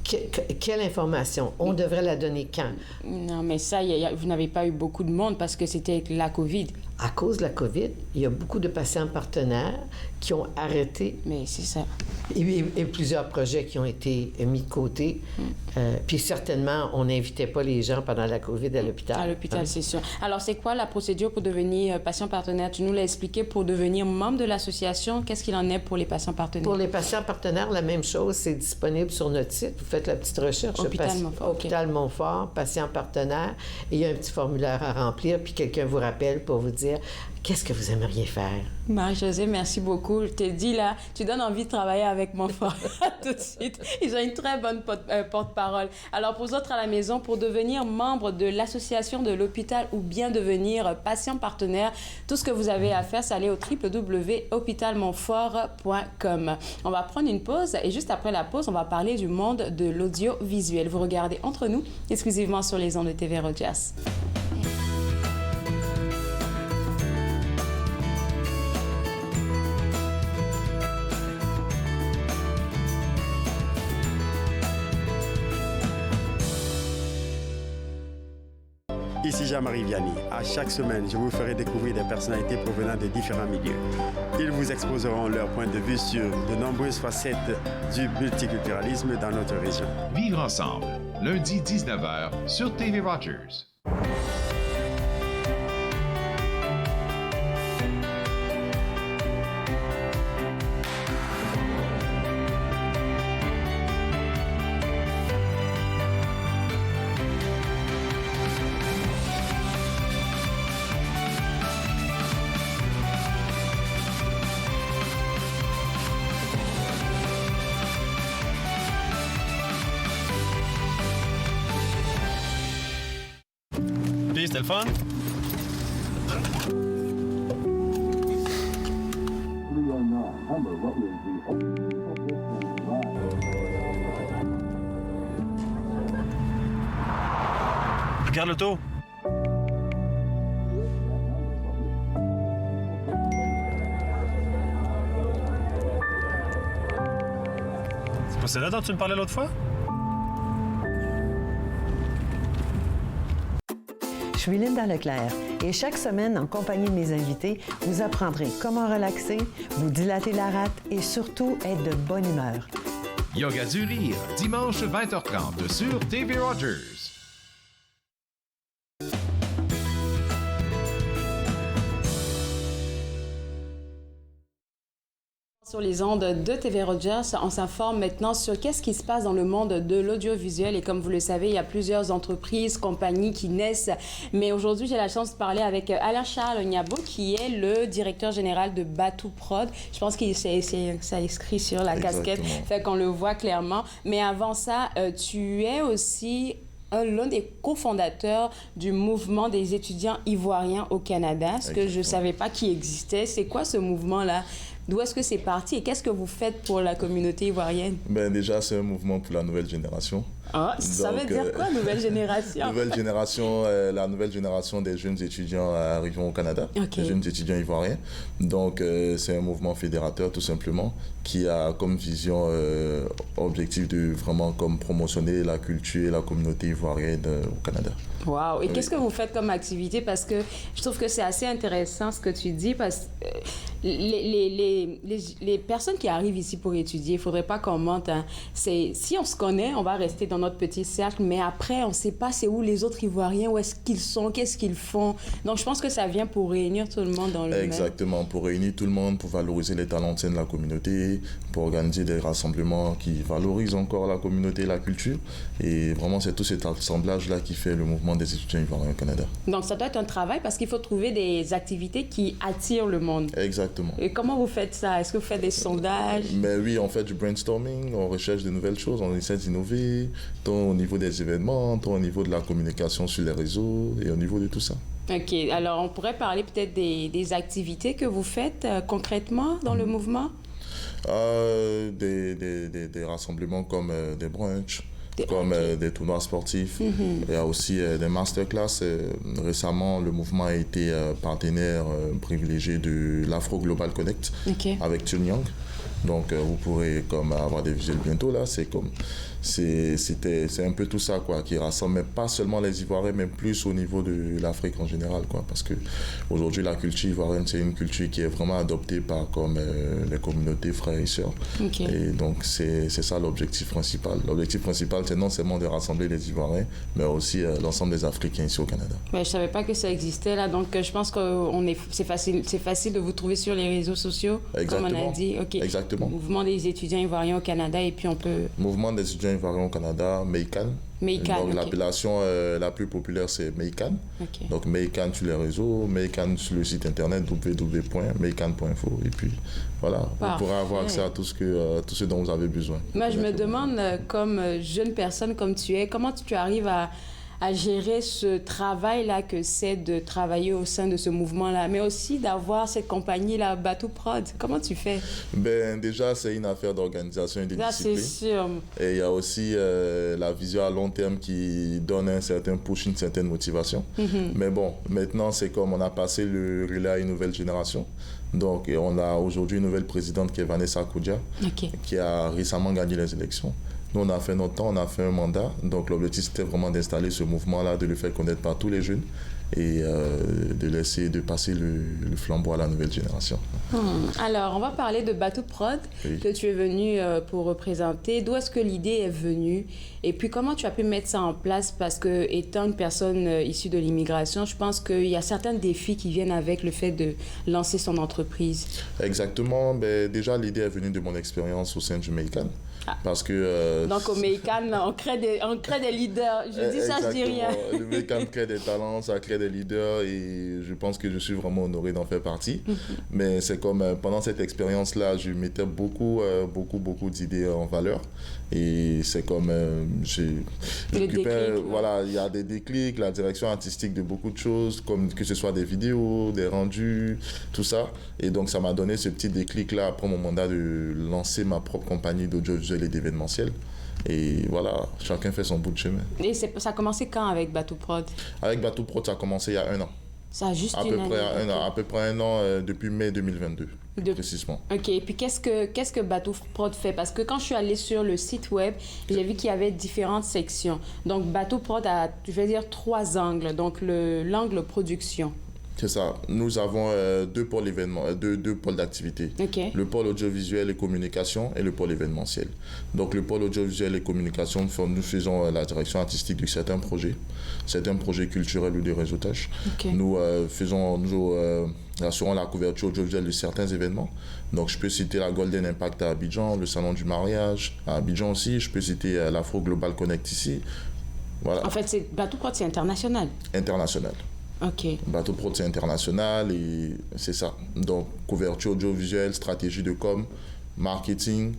Quelle information? On devrait la donner quand? Non, mais ça, vous n'avez pas eu beaucoup de monde parce que c'était la COVID. À cause de la COVID, il y a beaucoup de patients partenaires qui ont arrêté. Mais c'est ça. Et plusieurs projets qui ont été mis de côté. Puis certainement, on n'invitait pas les gens pendant la COVID à l'hôpital. À l'hôpital, c'est sûr. Alors, c'est quoi la procédure pour devenir patient partenaire? Tu nous l'as expliqué, pour devenir membre de l'association. Qu'est-ce qu'il en est pour les patients partenaires? Pour les patients partenaires, la même chose. C'est disponible sur notre site. Vous faites la petite recherche. Hôpital Montfort. Hôpital Montfort, patient partenaire. Et il y a un petit formulaire à remplir, puis quelqu'un vous rappelle pour vous dire qu'est-ce que vous aimeriez faire. Marie-Josée, merci beaucoup. Je t'ai dit, là, tu donnes envie de travailler avec Montfort tout de suite. Ils ont une très bonne porte-parole. Alors, pour vous autres à la maison, pour devenir membre de l'association de l'hôpital ou bien devenir patient partenaire, tout ce que vous avez à faire, c'est aller au www.hopitalmontfort.com. On va prendre une pause et juste après la pause, on va parler du monde de l'audiovisuel. Vous regardez Entre nous, exclusivement sur les ondes de TV Rogers. Ici Jean-Marie Vianney. À chaque semaine, je vous ferai découvrir des personnalités provenant de différents milieux. Ils vous exposeront leur point de vue sur de nombreuses facettes du multiculturalisme dans notre région. Vivre ensemble, lundi 19h sur TV Rogers. C'était le fun? Regarde l'auto. C'est pas celle-là dont tu me parlais l'autre fois? Je suis Linda Leclerc et chaque semaine, en compagnie de mes invités, vous apprendrez comment relaxer, vous dilater la rate et surtout être de bonne humeur. Yoga du rire, dimanche 20h30 sur TV Rogers. Sur les ondes de TV Rogers, on s'informe maintenant sur qu'est-ce qui se passe dans le monde de l'audiovisuel. Et comme vous le savez, il y a plusieurs entreprises, compagnies qui naissent. Mais aujourd'hui, j'ai la chance de parler avec Alain-Charles Onyabo, qui est le directeur général de Batou Prod. Je pense que ça écrit sur la casquette, fait qu'on le voit clairement. Mais avant ça, tu es aussi l'un des cofondateurs du mouvement des étudiants ivoiriens au Canada, ce que je ne savais pas qui existait. C'est quoi ce mouvement-là? D'où est-ce que c'est parti et qu'est-ce que vous faites pour la communauté ivoirienne? Ben déjà, c'est un mouvement pour la nouvelle génération. Ah, ça veut dire quoi, nouvelle génération? La nouvelle génération des jeunes étudiants arrivant au Canada, Okay. des jeunes étudiants ivoiriens. Donc, c'est un mouvement fédérateur, tout simplement, qui a comme vision, objectif de vraiment comme promotionner la culture et la communauté ivoirienne au Canada. Wow! Et qu'est-ce que vous faites comme activité? Parce que je trouve que c'est assez intéressant ce que tu dis, parce que les personnes qui arrivent ici pour étudier, il ne faudrait pas qu'on mente. Hein. Si on se connaît, on va rester dans notre petit cercle, mais après, on ne sait pas c'est où les autres Ivoiriens, où est-ce qu'ils sont, qu'est-ce qu'ils font. Donc, je pense que ça vient pour réunir tout le monde dans le même. Exactement, pour réunir tout le monde, pour valoriser les talents de la communauté, pour organiser des rassemblements qui valorisent encore la communauté et la culture. Et vraiment, c'est tout cet assemblage-là qui fait le mouvement des étudiants ivoiriens au Canada. Donc, ça doit être un travail parce qu'il faut trouver des activités qui attirent le monde. Exactement. Et comment vous faites ça? Est-ce que vous faites des sondages? Mais oui, on fait du brainstorming, on recherche de nouvelles choses, on essaie d'innover, tant au niveau des événements, tant au niveau de la communication sur les réseaux et au niveau de tout ça. OK. Alors, on pourrait parler peut-être des activités que vous faites concrètement dans le mouvement? Des rassemblements comme des brunchs, comme des tournois sportifs. Il y a aussi des masterclass. Récemment, le mouvement a été partenaire privilégié de l'Afro Global Connect avec Tune Young. Donc, vous pourrez avoir des visuels bientôt. Là, c'est un peu tout ça quoi, qui rassemble, mais pas seulement les Ivoiriens, mais plus au niveau de l'Afrique en général. Quoi, parce qu'aujourd'hui, la culture ivoirienne, c'est une culture qui est vraiment adoptée par les communautés frères et sœurs. Et donc, c'est ça l'objectif principal. L'objectif principal, c'est non seulement de rassembler les Ivoiriens, mais aussi l'ensemble des Africains ici au Canada. Je ne savais pas que ça existait là, donc je pense que c'est facile de vous trouver sur les réseaux sociaux, exactement. Comme on a dit. Exactement. Mouvement des étudiants ivoiriens au Canada, et puis on peut... Mouvement des étudiants ivoiriens au Canada, MEICAN. Donc l'appellation la plus populaire, c'est MEICAN. Donc MEICAN sur les réseaux, MEICAN sur le site internet www.meican.info. Et puis voilà, vous pourrez avoir accès à tout ce dont vous avez besoin. Moi, je me demande, comme jeune personne comme tu es, comment tu arrives à gérer ce travail-là que c'est de travailler au sein de ce mouvement-là, mais aussi d'avoir cette compagnie-là, Bateau Prod. Comment tu fais? Déjà, c'est une affaire d'organisation et de discipline. C'est sûr. Et il y a aussi la vision à long terme qui donne un certain push, une certaine motivation. Mais bon, maintenant, c'est comme on a passé le relais à une nouvelle génération. Donc, on a aujourd'hui une nouvelle présidente qui est Vanessa Koudia, qui a récemment gagné les élections. Nous, on a fait notre temps, on a fait un mandat. Donc, l'objectif, c'était vraiment d'installer ce mouvement-là, de le faire connaître par tous les jeunes et de passer le flambeau à la nouvelle génération. Alors, on va parler de Bateau Prod, que tu es venu pour représenter. D'où est-ce que l'idée est venue? Et puis, comment tu as pu mettre ça en place? Parce que, étant une personne issue de l'immigration, je pense qu'il y a certains défis qui viennent avec le fait de lancer son entreprise. Exactement. Déjà, l'idée est venue de mon expérience au sein du MEICAN. Parce que... Donc, au MEICAN, on crée des leaders. Je dis ça, je dis rien. Le MEICAN crée des talents, ça crée des leaders et je pense que je suis vraiment honoré d'en faire partie. Mais c'est comme pendant cette expérience-là, je mettais beaucoup d'idées en valeur. Et c'est comme... voilà, il y a des déclics, la direction artistique de beaucoup de choses, comme que ce soit des vidéos, des rendus, tout ça. Et donc, ça m'a donné ce petit déclic-là après mon mandat de lancer ma propre compagnie d'audiovisuel et d'événementiel. Et voilà, chacun fait son bout de chemin. Et ça a commencé quand avec Bateau Prod? Avec Bateau Prod, ça a commencé il y a 1 an. Ça a juste à peu près un an, depuis mai 2022, précisément. OK. Et puis, qu'est-ce que Bateau Prod fait? Parce que quand je suis allée sur le site web, j'ai vu qu'il y avait différentes sections. Donc, Bateau Prod a, je vais dire, 3 angles. Donc, l'angle production. C'est ça. Nous avons deux pôles d'activité. Le pôle audiovisuel et communication et le pôle événementiel. Donc, le pôle audiovisuel et communication, nous faisons la direction artistique de certains projets culturels ou de réseautage. Nous assurons la couverture audiovisuelle de certains événements. Donc, je peux citer la Golden Impact à Abidjan, le Salon du mariage à Abidjan aussi. Je peux citer l'Afro Global Connect ici. Voilà. En fait, Bateau Prod, c'est international. International. OK. Bateau Prod, c'est international et c'est ça. Donc, couverture audiovisuelle, stratégie de com, marketing.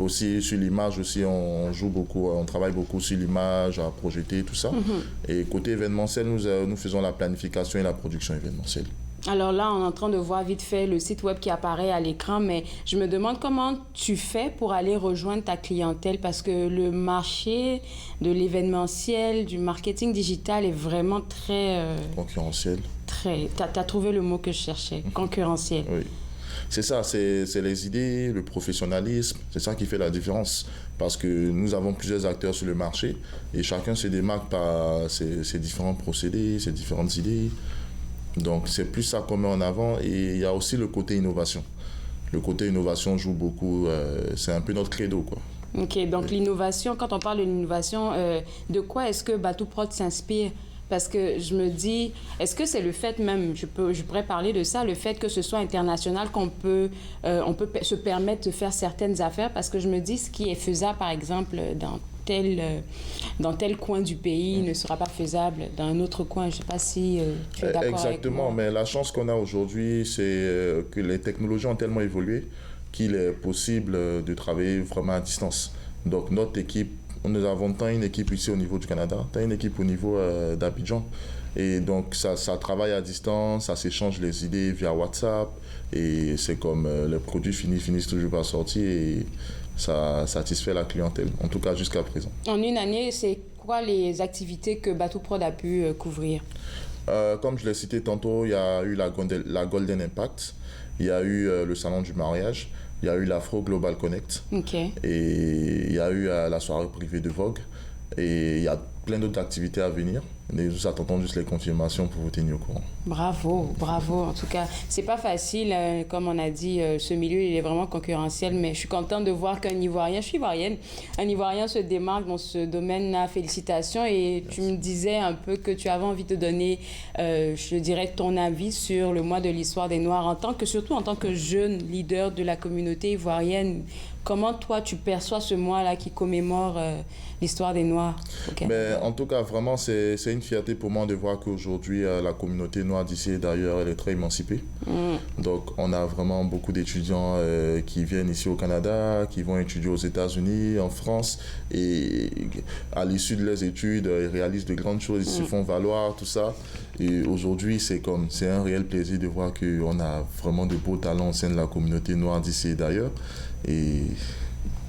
Aussi, sur l'image, aussi, on joue beaucoup, on travaille beaucoup sur l'image, à projeter, tout ça. Et côté événementiel, nous faisons la planification et la production événementielle. Alors là, on est en train de voir vite fait le site web qui apparaît à l'écran, mais je me demande comment tu fais pour aller rejoindre ta clientèle, parce que le marché de l'événementiel, du marketing digital est vraiment très... concurrentiel. Très... Tu as trouvé le mot que je cherchais, concurrentiel. Oui. C'est ça, c'est les idées, le professionnalisme, c'est ça qui fait la différence. Parce que nous avons plusieurs acteurs sur le marché et chacun se démarque par ses différents procédés, ses différentes idées. Donc, c'est plus ça qu'on met en avant. Et il y a aussi le côté innovation. Le côté innovation joue beaucoup. C'est un peu notre credo, quoi. OK. Donc, l'innovation, quand on parle de l'innovation, de quoi est-ce que Bateau Prod s'inspire? Parce que je me dis, est-ce que c'est le fait même, je pourrais parler de ça, le fait que ce soit international, on peut se permettre de faire certaines affaires? Parce que je me dis, ce qui est faisable, par exemple, dans tel coin du pays ne sera pas faisable dans un autre coin. Je ne sais pas si tu es d'accord avec moi. Exactement, mais la chance qu'on a aujourd'hui, c'est que les technologies ont tellement évolué qu'il est possible de travailler vraiment à distance. Donc notre équipe, nous avons tant une équipe ici au niveau du Canada, tant une équipe au niveau d'Abidjan. Et donc ça travaille à distance, ça s'échange les idées via WhatsApp. Et c'est comme les produits finissent toujours par sortir. Et ça satisfait la clientèle, en tout cas jusqu'à présent. En une année, c'est quoi les activités que Bateau Prod a pu couvrir? Comme je l'ai cité tantôt, il y a eu la Golden Impact, il y a eu le salon du mariage, il y a eu l'Afro Global Connect, et il y a eu la soirée privée de Vogue, et il y a plein d'autres activités à venir. Nous attendons juste les confirmations pour vous tenir au courant. Bravo, bravo. En tout cas, c'est pas facile. Comme on a dit, ce milieu, il est vraiment concurrentiel, mais je suis contente de voir qu'un Ivoirien, je suis ivoirienne, un Ivoirien se démarque dans ce domaine-là. Félicitations. Et tu me disais un peu que tu avais envie de donner, je dirais, ton avis sur le mois de l'histoire des Noirs, surtout en tant que jeune leader de la communauté ivoirienne. Comment, toi, tu perçois ce mois-là qui commémore l'histoire des Noirs au Canada? En tout cas, vraiment, c'est une fierté pour moi de voir qu'aujourd'hui, la communauté noire d'ici et d'ailleurs, elle est très émancipée. Donc, on a vraiment beaucoup d'étudiants qui viennent ici au Canada, qui vont étudier aux États-Unis, en France, et à l'issue de leurs études, ils réalisent de grandes choses, ils se font valoir, tout ça. Et aujourd'hui, c'est un réel plaisir de voir qu'on a vraiment de beaux talents au sein de la communauté noire d'ici et d'ailleurs. Et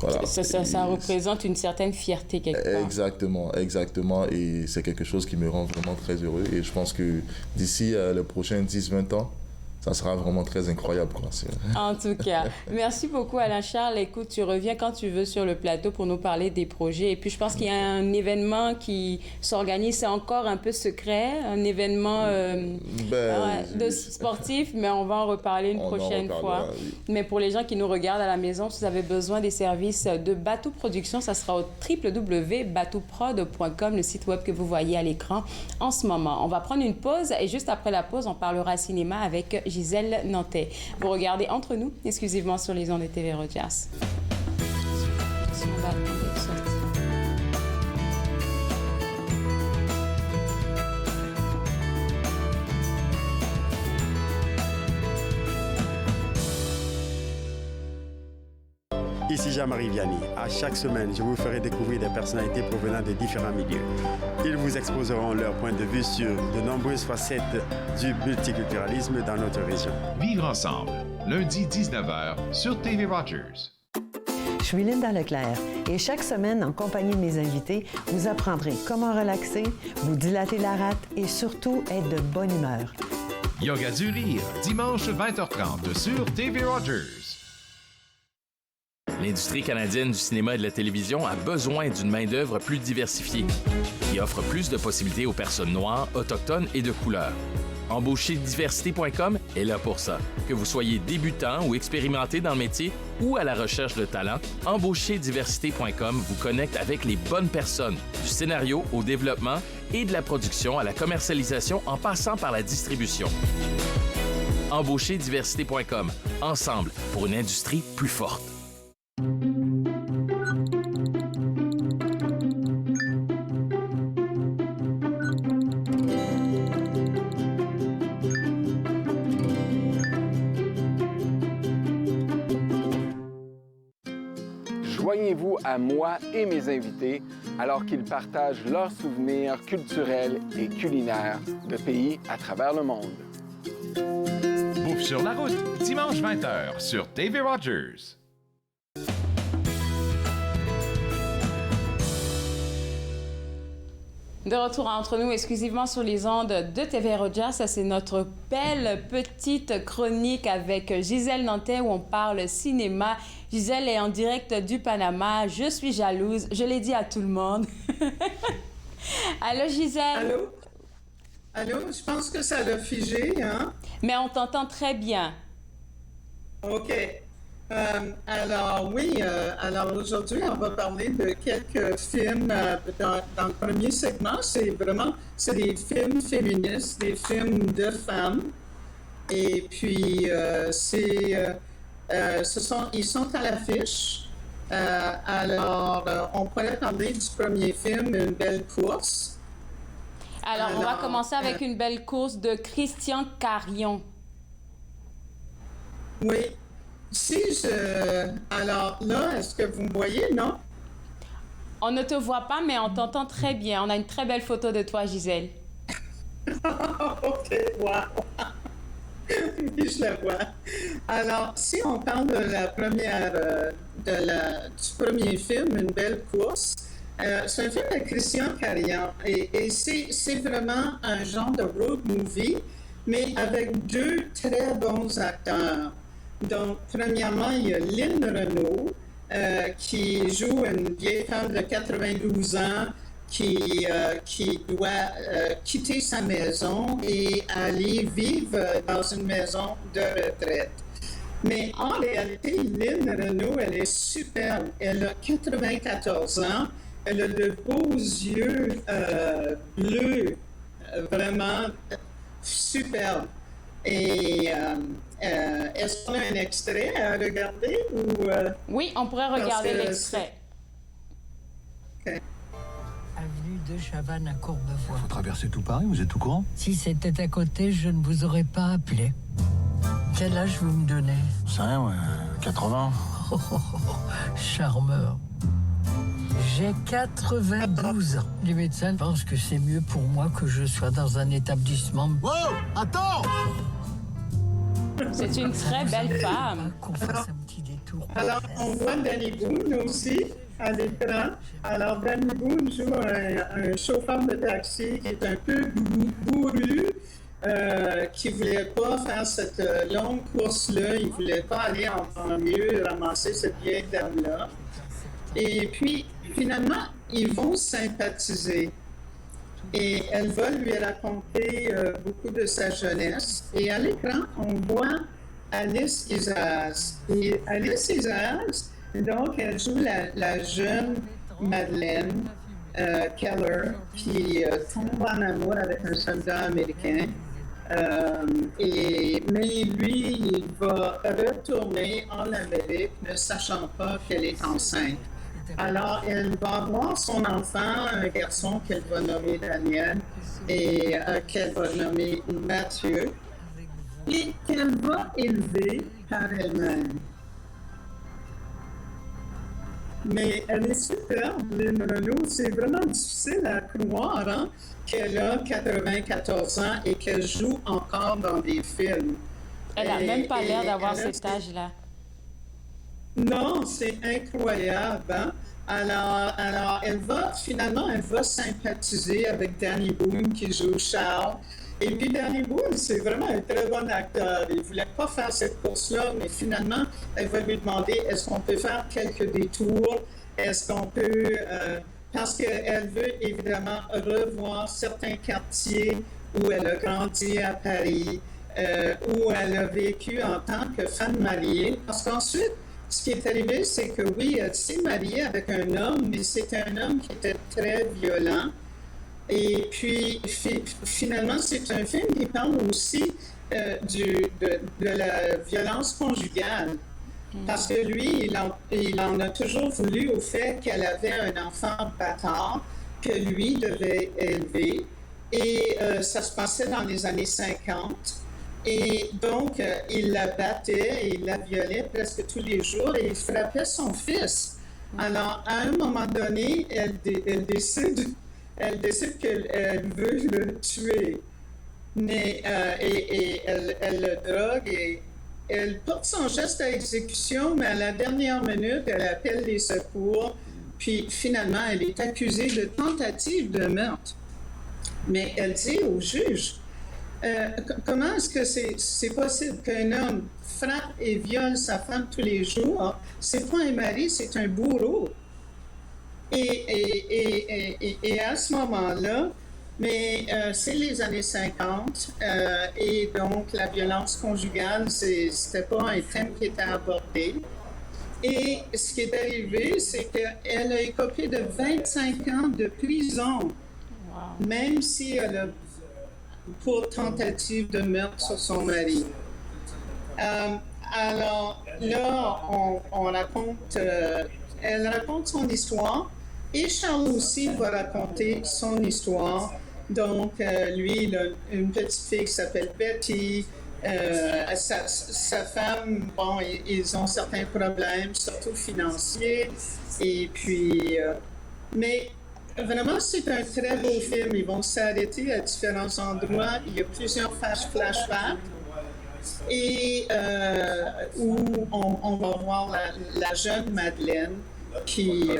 voilà. Ça représente une certaine fierté quelque part. Exactement. Et c'est quelque chose qui me rend vraiment très heureux. Et je pense que d'ici les prochains 10-20 ans, ça sera vraiment très incroyable, quoi. En tout cas, merci beaucoup Alain Charles. Écoute, tu reviens quand tu veux sur le plateau pour nous parler des projets. Et puis, je pense qu'il y a un événement qui s'organise, c'est encore un peu secret, un événement de sportif, mais on va en reparler une prochaine fois. Oui. Mais pour les gens qui nous regardent à la maison, si vous avez besoin des services de Bateau Production, ça sera au www.bateauprod.com, le site web que vous voyez à l'écran en ce moment. On va prendre une pause et juste après la pause, on parlera cinéma avec Gisèle Nantais. Vous regardez Entre nous, exclusivement sur les ondes de TV Rogers. Ici Jean-Marie Vianney. À chaque semaine, je vous ferai découvrir des personnalités provenant de différents milieux. Ils vous exposeront leur point de vue sur de nombreuses facettes du multiculturalisme dans notre région. Vivre ensemble, lundi 19h sur TV Rogers. Je suis Linda Leclerc et chaque semaine, en compagnie de mes invités, vous apprendrez comment relaxer, vous dilater la rate et surtout être de bonne humeur. Yoga du rire, dimanche 20h30 sur TV Rogers. L'industrie canadienne du cinéma et de la télévision a besoin d'une main-d'œuvre plus diversifiée, qui offre plus de possibilités aux personnes noires, autochtones et de couleur. Embaucherdiversité.com est là pour ça. Que vous soyez débutant ou expérimenté dans le métier ou à la recherche de talent, Embaucherdiversité.com vous connecte avec les bonnes personnes, du scénario au développement et de la production à la commercialisation en passant par la distribution. Embaucherdiversité.com, ensemble pour une industrie plus forte. Joignez-vous à moi et mes invités alors qu'ils partagent leurs souvenirs culturels et culinaires de pays à travers le monde. Bouffe sur la route, dimanche 20h sur TV Rogers. De retour Entre nous, exclusivement sur les ondes de TV Rogers. Ça, c'est notre belle petite chronique avec Gisèle Nantais où on parle cinéma. Gisèle est en direct du Panama. Je suis jalouse. Je l'ai dit à tout le monde. Allô, Gisèle? Allô? Je pense que ça l'a figé, hein? Mais on t'entend très bien. OK. Alors aujourd'hui, on va parler de quelques films dans le premier segment. C'est des films féministes, des films de femmes. Et puis, ils sont à l'affiche. On pourrait parler du premier film, Une belle course. Alors, on va commencer avec Une belle course de Christian Carion. Oui. Alors là, est-ce que vous me voyez, non? On ne te voit pas, mais on t'entend très bien. On a une très belle photo de toi, Gisèle. OK, wow. Oui, je la vois. Alors, si on parle de la première du premier film, Une belle course. C'est un film de Christian Carian et c'est vraiment un genre de road movie, mais avec deux très bons acteurs. Donc, premièrement, il y a Lynn Renault qui joue une vieille femme de 92 ans qui doit quitter sa maison et aller vivre dans une maison de retraite. Mais en réalité, Lynn Renault, elle est superbe. Elle a 94 ans. Elle a de beaux yeux bleus, vraiment superbes. Et est-ce qu'on a un extrait à regarder ou Oui, on pourrait regarder l'extrait. Okay. Avenue de Chavannes à Courbevoie. Vous traversez tout Paris, vous êtes au courant? Si c'était à côté, je ne vous aurais pas appelé. Quel âge vous me donnez? 80. Charmeur. J'ai 92 ans. Les médecins pensent que c'est mieux pour moi que je sois dans un établissement. Wow! Attends! C'est une très belle femme. Qu'on fasse un petit détour. Alors, on voit Danny Boone aussi à l'écran. Alors, Danny Boone joue un chauffeur de taxi qui est un peu bourru, qui ne voulait pas faire cette longue course-là. Il ne voulait pas aller en banlieue ramasser cette vieille dame-là. Et puis, finalement, ils vont sympathiser. Et elle va lui raconter beaucoup de sa jeunesse. Et à l'écran, on voit Alice Isaac. Et Alice Isaac, donc, elle joue la jeune Madeleine Keller qui tombe en amour avec un soldat américain. Mais lui, il va retourner en Amérique ne sachant pas qu'elle est enceinte. Alors, elle va avoir son enfant, un garçon qu'elle va nommer Daniel et qu'elle va nommer Mathieu et qu'elle va élever par elle-même. Mais elle est superbe, Lynn Renault. C'est vraiment difficile à croire hein, qu'elle a 94 ans et qu'elle joue encore dans des films. Elle n'a même pas l'air d'avoir cet âge-là. Non, c'est incroyable. Hein? Alors, elle va sympathiser avec Danny Boone qui joue Charles. Et puis Danny Boone, c'est vraiment un très bon acteur. Il ne voulait pas faire cette course-là, mais finalement, elle va lui demander est-ce qu'on peut faire quelques détours? Est-ce qu'on peut... parce qu'elle veut évidemment revoir certains quartiers où elle a grandi à Paris, où elle a vécu en tant que femme mariée. Parce qu'ensuite, ce qui est arrivé, c'est que oui, elle s'est mariée avec un homme, mais c'était un homme qui était très violent. Et puis, finalement, c'est un film qui parle aussi de la violence conjugale. Parce que lui, il en a toujours voulu au fait qu'elle avait un enfant bâtard que lui devait élever. Et ça se passait dans les années 50. Et donc, il la battait et il la violait presque tous les jours et il frappait son fils. Alors, à un moment donné, elle décide qu'elle veut le tuer. Mais, et elle le drogue et elle porte son geste à exécution, mais à la dernière minute, elle appelle les secours. Puis, finalement, elle est accusée de tentative de meurtre. Mais elle dit au juge... comment est-ce que c'est possible qu'un homme frappe et viole sa femme tous les jours? C'est pas un mari, c'est un bourreau. Et à ce moment-là, mais c'est les années 50, et donc la violence conjugale, c'était pas un thème qui était abordé. Et ce qui est arrivé, c'est qu'elle a écopé de 25 ans de prison, même si elle a pour tentative de meurtre sur son mari. Alors là, elle raconte son histoire et Charles aussi va raconter son histoire. Donc, lui, il a une petite fille qui s'appelle Betty. Sa femme, bon, ils ont certains problèmes, surtout financiers. Et puis, mais vraiment, c'est un très beau film. Ils vont s'arrêter à différents endroits. Il y a plusieurs flashbacks. et où on va voir la jeune Madeleine qui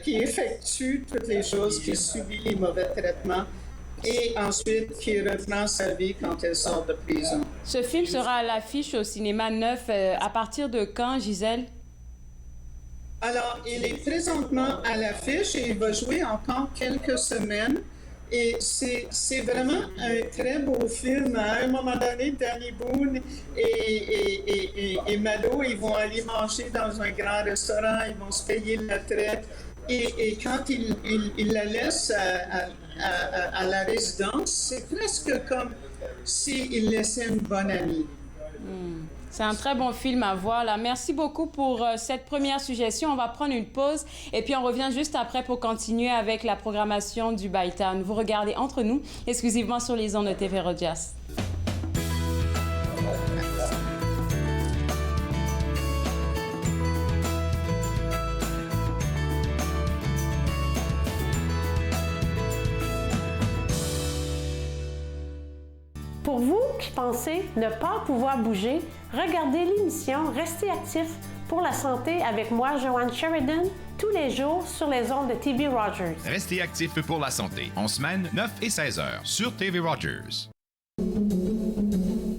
effectue toutes les choses, qui subit les mauvais traitements et ensuite qui reprend sa vie quand elle sort de prison. Ce film sera à l'affiche au cinéma 9 à partir de quand, Gisèle? Alors, il est présentement à l'affiche et il va jouer encore quelques semaines. Et c'est vraiment un très beau film. À un moment donné, Danny Boone et Mado, ils vont aller manger dans un grand restaurant, ils vont se payer la traite. Et quand il la laisse à la résidence, c'est presque comme s'il laissait une bonne amie. C'est un très bon film à voir. Là. Merci beaucoup pour cette première suggestion. On va prendre une pause et puis on revient juste après pour continuer avec la programmation du Bytown. Vous regardez Entre nous, exclusivement sur les ondes de TV Rogers. Pour vous qui pensez ne pas pouvoir bouger, regardez l'émission Restez actif pour la santé avec moi, Joanne Sheridan, tous les jours sur les ondes de TV Rogers. Restez actif pour la santé, en semaine 9 et 16 heures, sur TV Rogers.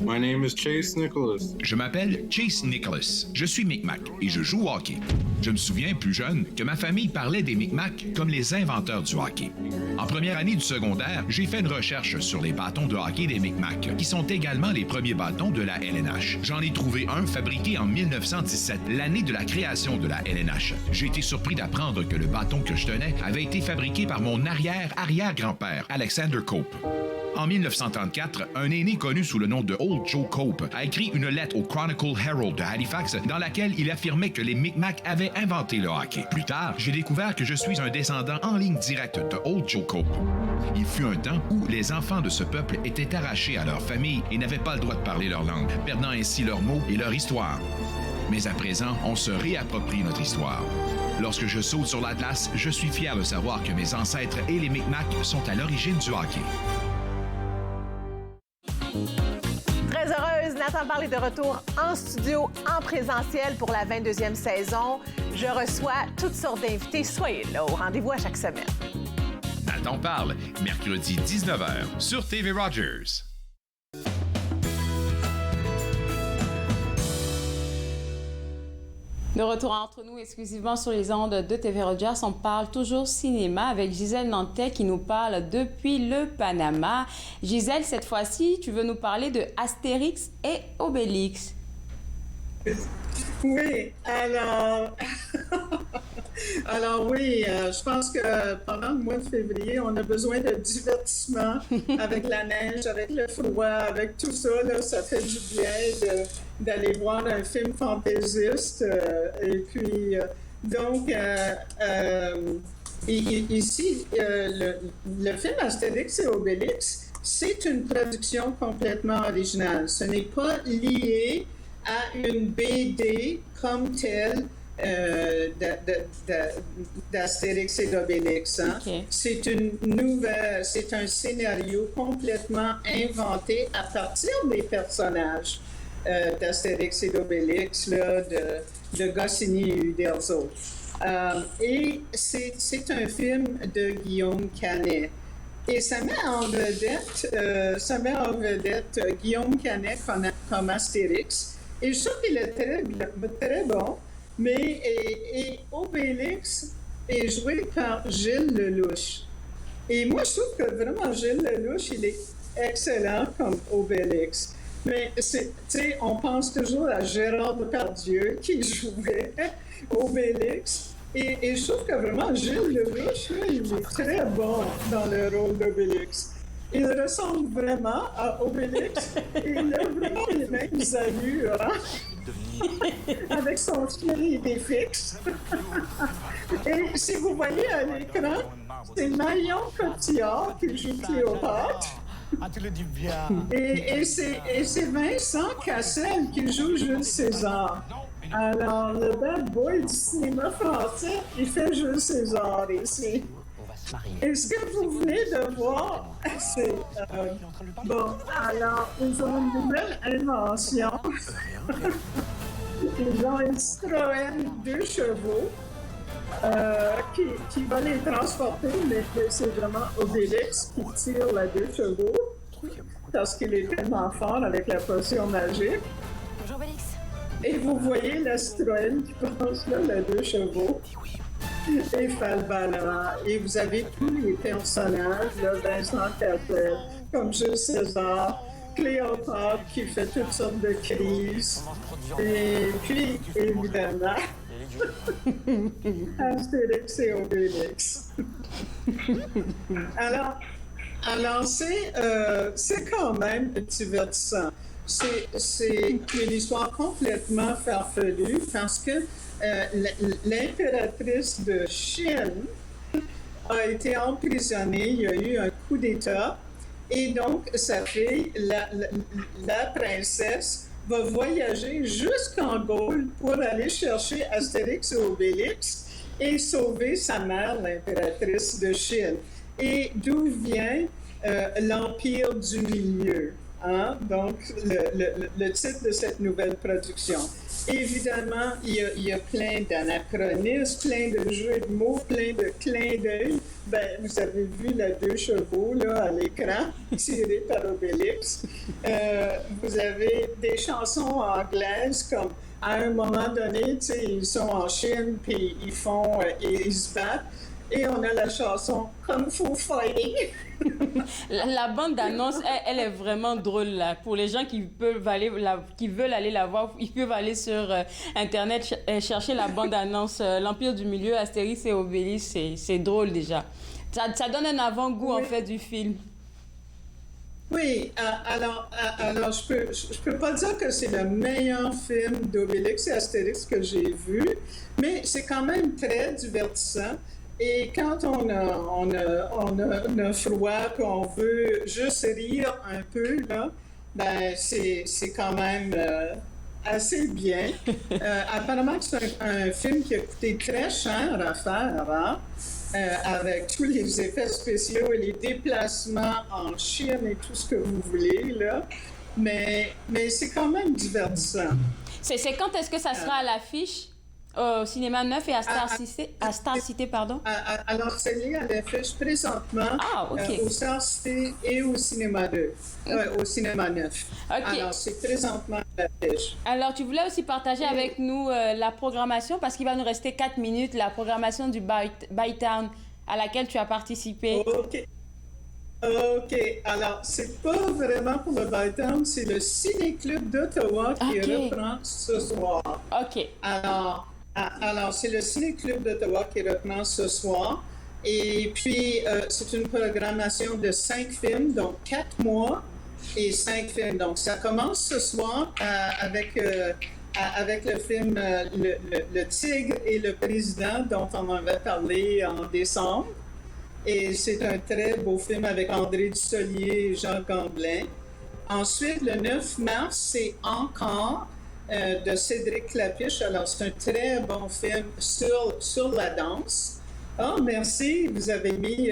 My name is Chase Nicholas. Je m'appelle Chase Nicholas. Je suis Micmac et je joue au hockey. Je me souviens, plus jeune, que ma famille parlait des Micmacs comme les inventeurs du hockey. En première année du secondaire, j'ai fait une recherche sur les bâtons de hockey des Micmacs, qui sont également les premiers bâtons de la LNH. J'en ai trouvé un fabriqué en 1917, l'année de la création de la LNH. J'ai été surpris d'apprendre que le bâton que je tenais avait été fabriqué par mon arrière-arrière-grand-père, Alexander Cope. En 1934, un aîné connu sous le nom de Old Joe Cope a écrit une lettre au Chronicle Herald de Halifax dans laquelle il affirmait que les Micmacs avaient inventé le hockey. Plus tard, j'ai découvert que je suis un descendant en ligne directe de Old Joe Cope. Il fut un temps où les enfants de ce peuple étaient arrachés à leur famille et n'avaient pas le droit de parler leur langue, perdant ainsi leurs mots et leur histoire. Mais à présent, on se réapproprie notre histoire. Lorsque je saute sur l'Atlas, je suis fier de savoir que mes ancêtres et les Micmacs sont à l'origine du hockey. Très heureuse, Nathan Parle est de retour en studio, en présentiel pour la 22e saison. Je reçois toutes sortes d'invités. Soyez là, au rendez-vous à chaque semaine. Nathan Parle, mercredi 19h, sur TV Rogers. De retour entre nous exclusivement sur les ondes de TV Rogers, on parle toujours cinéma avec Gisèle Nantais qui nous parle depuis le Panama. Gisèle, cette fois-ci, tu veux nous parler de Astérix et Obélix. Oui, alors oui, je pense que pendant le mois de février, on a besoin de divertissement avec la neige, avec le froid, avec tout ça. Là, ça fait du bien d'aller voir un film fantaisiste. Et puis, donc, ici, le film Astérix et Obélix, c'est une production complètement originale. Ce n'est pas lié à une BD comme telle d'Astérix et d'Obélix. Hein? Okay. C'est une nouvelle, c'est un scénario complètement inventé à partir des personnages d'Astérix et d'Obélix, là, de Goscinny et Uderzo. Et c'est un film de Guillaume Canet. Et ça met en vedette Guillaume Canet comme Astérix. Et je trouve qu'il est très bon, mais et Obélix est joué par Gilles Lelouch. Et moi, je trouve que vraiment Gilles Lelouch, il est excellent comme Obélix. Mais tu sais, on pense toujours à Gérard Depardieu qui jouait Obélix. Et je trouve que vraiment Gilles Lelouch, il est très bon dans le rôle d'Obélix. Il ressemble vraiment à Obélix et il a vraiment les mêmes allures, hein? Avec son chien fixe. Et si vous voyez à l'écran, c'est Marion Cotillard qui joue Cléopâtre. Et c'est Vincent Cassel qui joue Jules César. Alors, le bad boy du cinéma français, il fait Jules César ici. Et ce que vous venez de voir, c'est... bon, alors, ils ont une nouvelle invention. Ils ont une Citroën 2 chevaux qui va les transporter, mais c'est vraiment Obélix qui tire la 2 chevaux parce qu'il est tellement fort avec la potion magique. Bonjour Obélix. Et vous voyez la Citroën qui passe là, la 2 chevaux. Et Falbala. Et vous avez tous les personnages, là, Vincent Cassel, comme Jules César, Cléopâtre qui fait toutes sortes de crises. Et puis, évidemment, Astérix et Obélix. Alors c'est quand même divertissant. C'est une histoire complètement farfelue parce que l'impératrice de Chine a été emprisonnée. Il y a eu un coup d'État. Et donc, sa fille, la princesse, va voyager jusqu'en Gaule pour aller chercher Astérix et Obélix et sauver sa mère, l'impératrice de Chine. Et d'où vient l'Empire du Milieu, hein? Donc le titre de cette nouvelle production. Évidemment, il y a plein d'anachronismes, plein de jeux de mots, plein de clins d'œil. Ben, vous avez vu la 2 chevaux là, à l'écran, tirée par Obélix. Vous avez des chansons anglaises comme à un moment donné, tu sais, ils sont en Chine, puis ils se battent. Et on a la chanson Kung Fu Fighting. La bande-annonce, elle est vraiment drôle là. Pour les gens qui veulent aller la voir, ils peuvent aller sur Internet chercher la bande-annonce L'Empire du Milieu, Astérix et Obélix. C'est drôle déjà. Ça donne un avant-goût en fait du film. Oui, alors je peux pas dire que c'est le meilleur film d'Obélix et Astérix que j'ai vu, mais c'est quand même très divertissant. Et quand on a froid, qu'on veut juste rire un peu, là, ben c'est quand même assez bien. Apparemment, c'est un film qui a coûté très cher à faire, hein? Avec tous les effets spéciaux et les déplacements en Chine et tout ce que vous voulez, là. Mais c'est quand même divertissant. C'est quand est-ce que ça sera à l'affiche? Au Cinéma 9 et à Star City, pardon? Alors, c'est lié à l'affiche présentement au Star City et au Cinéma 2, au Cinéma 9. Okay. Alors, c'est présentement à l'affiche. Alors, tu voulais aussi partager avec nous la programmation, parce qu'il va nous rester 4 minutes, la programmation du Bytown à laquelle tu as participé. OK. Alors, c'est pas vraiment pour le Bytown, c'est le Ciné-Club d'Ottawa qui reprend ce soir. OK. Alors, c'est le Ciné-Club d'Ottawa qui reprend ce soir. Et puis, c'est une programmation de 5 films, donc 4 mois et 5 films. Donc, ça commence ce soir avec le film Le Tigre et le Président, dont on avait parlé en décembre. Et c'est un très beau film avec André Dussolier et Jean Gamblin. Ensuite, le 9 mars, c'est Encore de Cédric Clapiche. Alors, c'est un très bon film sur la danse. Ah, merci, vous avez mis...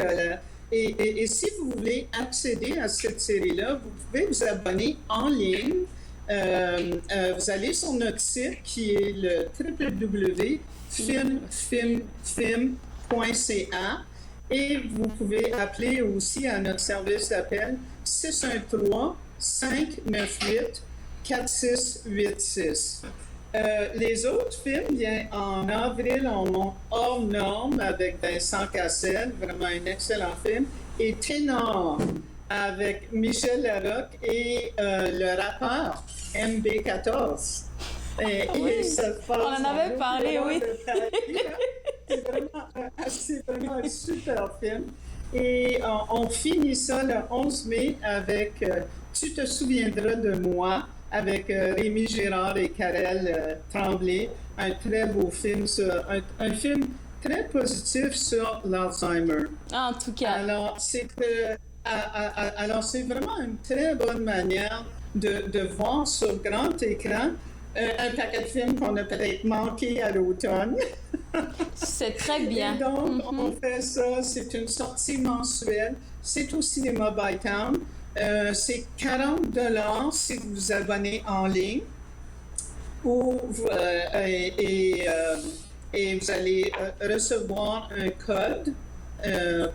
Et si vous voulez accéder à cette série-là, vous pouvez vous abonner en ligne. Vous allez sur notre site qui est le www.filmfilm.ca et vous pouvez appeler aussi à notre service d'appel 613-598-4686. Les autres films, bien, en avril, on a Hors Norme avec Vincent Cassel, vraiment un excellent film, et Ténor avec Michel Larocque et le rappeur MB14. Et ça on en avait parlé, oui. C'est vraiment un super film. Et on finit ça le 11 mai avec Tu te souviendras de moi, avec Rémi Girard et Karel Tremblay. Un très beau film, un film très positif sur l'Alzheimer. En tout cas. Alors, c'est vraiment une très bonne manière de voir sur grand écran un paquet de films qu'on a peut-être manqué à l'automne. C'est très bien. Et donc, on fait ça, c'est une sortie mensuelle. C'est au cinéma Bytown. C'est 40 $ si vous vous abonnez en ligne. Et vous allez recevoir un code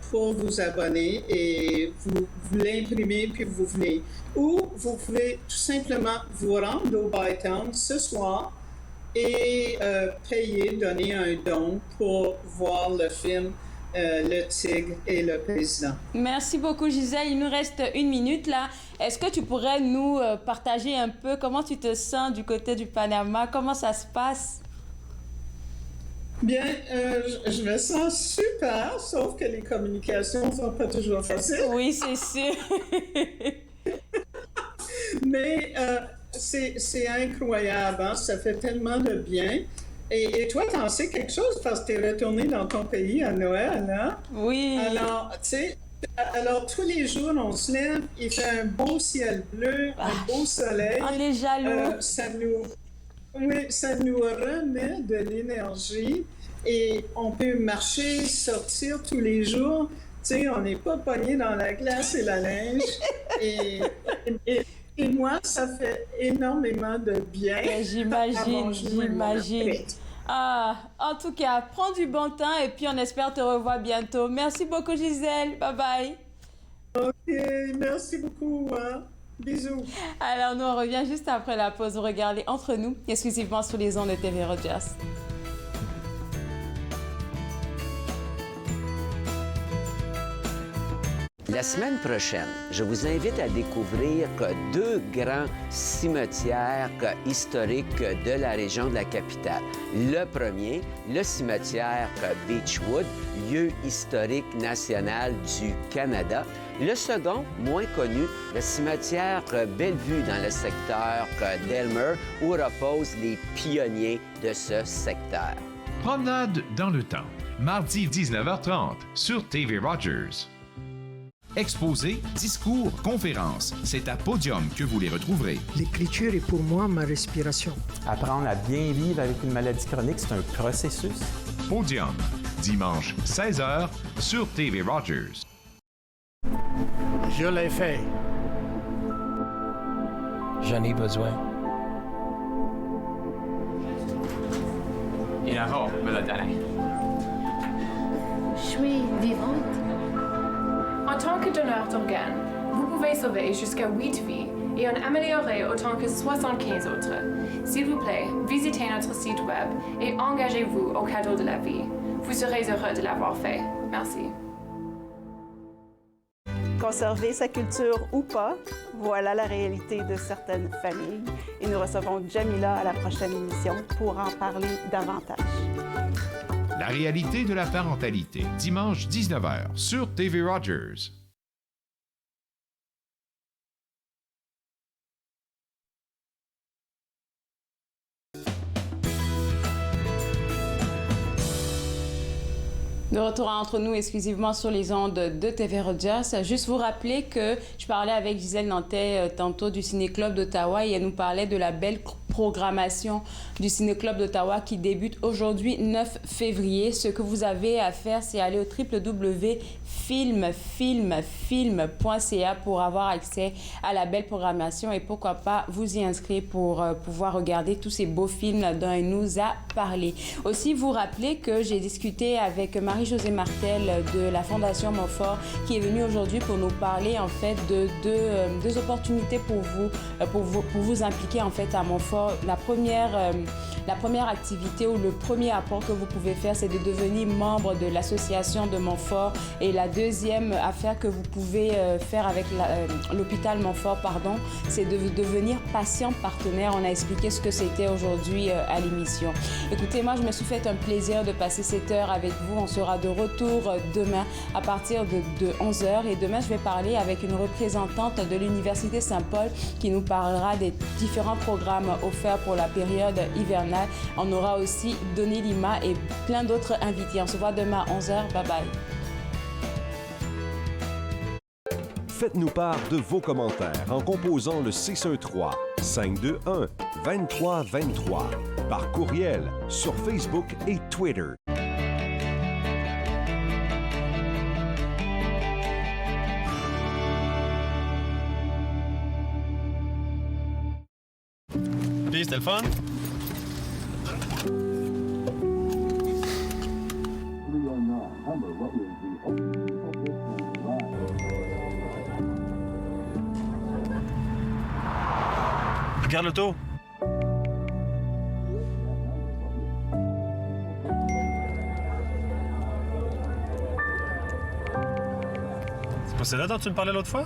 pour vous abonner et vous l'imprimez puis vous venez. Ou vous pouvez tout simplement vous rendre au Bytown ce soir et payer, donner un don pour voir le film Le Tigre et le Président. Merci beaucoup, Gisèle. Il nous reste 1 minute là. Est-ce que tu pourrais nous partager un peu comment tu te sens du côté du Panama? Comment ça se passe? Bien, je me sens super, sauf que les communications ne sont pas toujours faciles. Oui, c'est sûr. Mais c'est incroyable, hein? Ça fait tellement de bien. Et toi, t'en sais quelque chose parce que t'es retourné dans ton pays à Noël, hein? Oui. Alors, tu sais, tous les jours, on se lève, il fait un beau ciel bleu, un beau soleil. On est jaloux. Ça nous remet de l'énergie et on peut marcher, sortir tous les jours. Tu sais, on n'est pas pogné dans la glace et la neige. Et moi, ça fait énormément de bien. J'imagine. Ah, en tout cas, prends du bon temps et puis on espère te revoir bientôt. Merci beaucoup, Gisèle. Bye bye. OK, merci beaucoup. Hein. Bisous. Alors, nous, on revient juste après la pause. Regardez Entre nous, exclusivement sur les ondes de TV Rogers. La semaine prochaine, je vous invite à découvrir 2 grands cimetières historiques de la région de la capitale. Le premier, le cimetière Beechwood, lieu historique national du Canada. Le second, moins connu, le cimetière Bellevue dans le secteur d'Elmer, où reposent les pionniers de ce secteur. Promenade dans le temps, mardi 19h30 sur TV Rogers. Exposés, discours, conférences, c'est à Podium que vous les retrouverez. L'écriture est pour moi ma respiration. Apprendre à bien vivre avec une maladie chronique, c'est un processus. Podium, dimanche 16h sur TV Rogers. Je l'ai fait. J'en ai besoin. Inaro, Meladane. Je suis vivante. En tant que donneur d'organes, vous pouvez sauver jusqu'à 8 vies et en améliorer autant que 75 autres. S'il vous plaît, visitez notre site web et engagez-vous au cadeau de la vie. Vous serez heureux de l'avoir fait. Merci. Conserver sa culture ou pas, voilà la réalité de certaines familles. Et nous recevons Jamila à la prochaine émission pour en parler davantage. La réalité de la parentalité, dimanche 19h sur TV Rogers. De retour à Entre nous, exclusivement sur les ondes de TV Rogers. Juste vous rappeler que je parlais avec Gisèle Nantais tantôt du Ciné-Club d'Ottawa et elle nous parlait de la belle programmation du Ciné-Club d'Ottawa qui débute aujourd'hui, 9 février. Ce que vous avez à faire, c'est aller au www.filmfilmfilm.ca pour avoir accès à la belle programmation et pourquoi pas vous y inscrire pour pouvoir regarder tous ces beaux films dont elle nous a parlé. Aussi, vous rappelez que j'ai discuté avec Marie-Josée Martel de la Fondation Montfort qui est venue aujourd'hui pour nous parler en fait de deux opportunités pour vous impliquer en fait à Montfort. La première activité ou le premier apport que vous pouvez faire, c'est de devenir membre de l'association de Montfort. Et la deuxième affaire que vous pouvez faire avec l'hôpital Montfort, c'est de devenir patient partenaire. On a expliqué ce que c'était aujourd'hui à l'émission. Écoutez, moi, je me suis fait un plaisir de passer cette heure avec vous. On sera de retour demain à partir de 11h. Et demain, je vais parler avec une représentante de l'Université Saint-Paul qui nous parlera des différents programmes offerts pour la période hivernale. On aura aussi Denis Lima et plein d'autres invités. On se voit demain à 11h. Bye bye. Faites-nous part de vos commentaires en composant le 613-521-2323 par courriel sur Facebook et Twitter. Puis, c'était le fun? Regarde l'auto. C'est pas celle-là dont tu me parlais l'autre fois?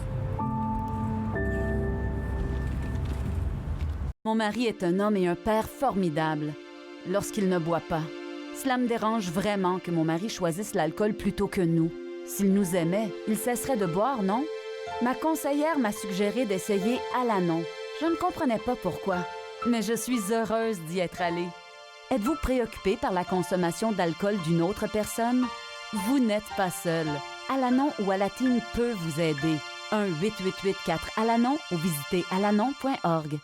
Mon mari est un homme et un père formidable lorsqu'il ne boit pas. Cela me dérange vraiment que mon mari choisisse l'alcool plutôt que nous. S'il nous aimait, il cesserait de boire, non? Ma conseillère m'a suggéré d'essayer Alanon. Je ne comprenais pas pourquoi, mais je suis heureuse d'y être allée. Êtes-vous préoccupé par la consommation d'alcool d'une autre personne? Vous n'êtes pas seul. Alanon ou Alatine peut vous aider. 1-888-4-ALANON ou visitez alanon.org.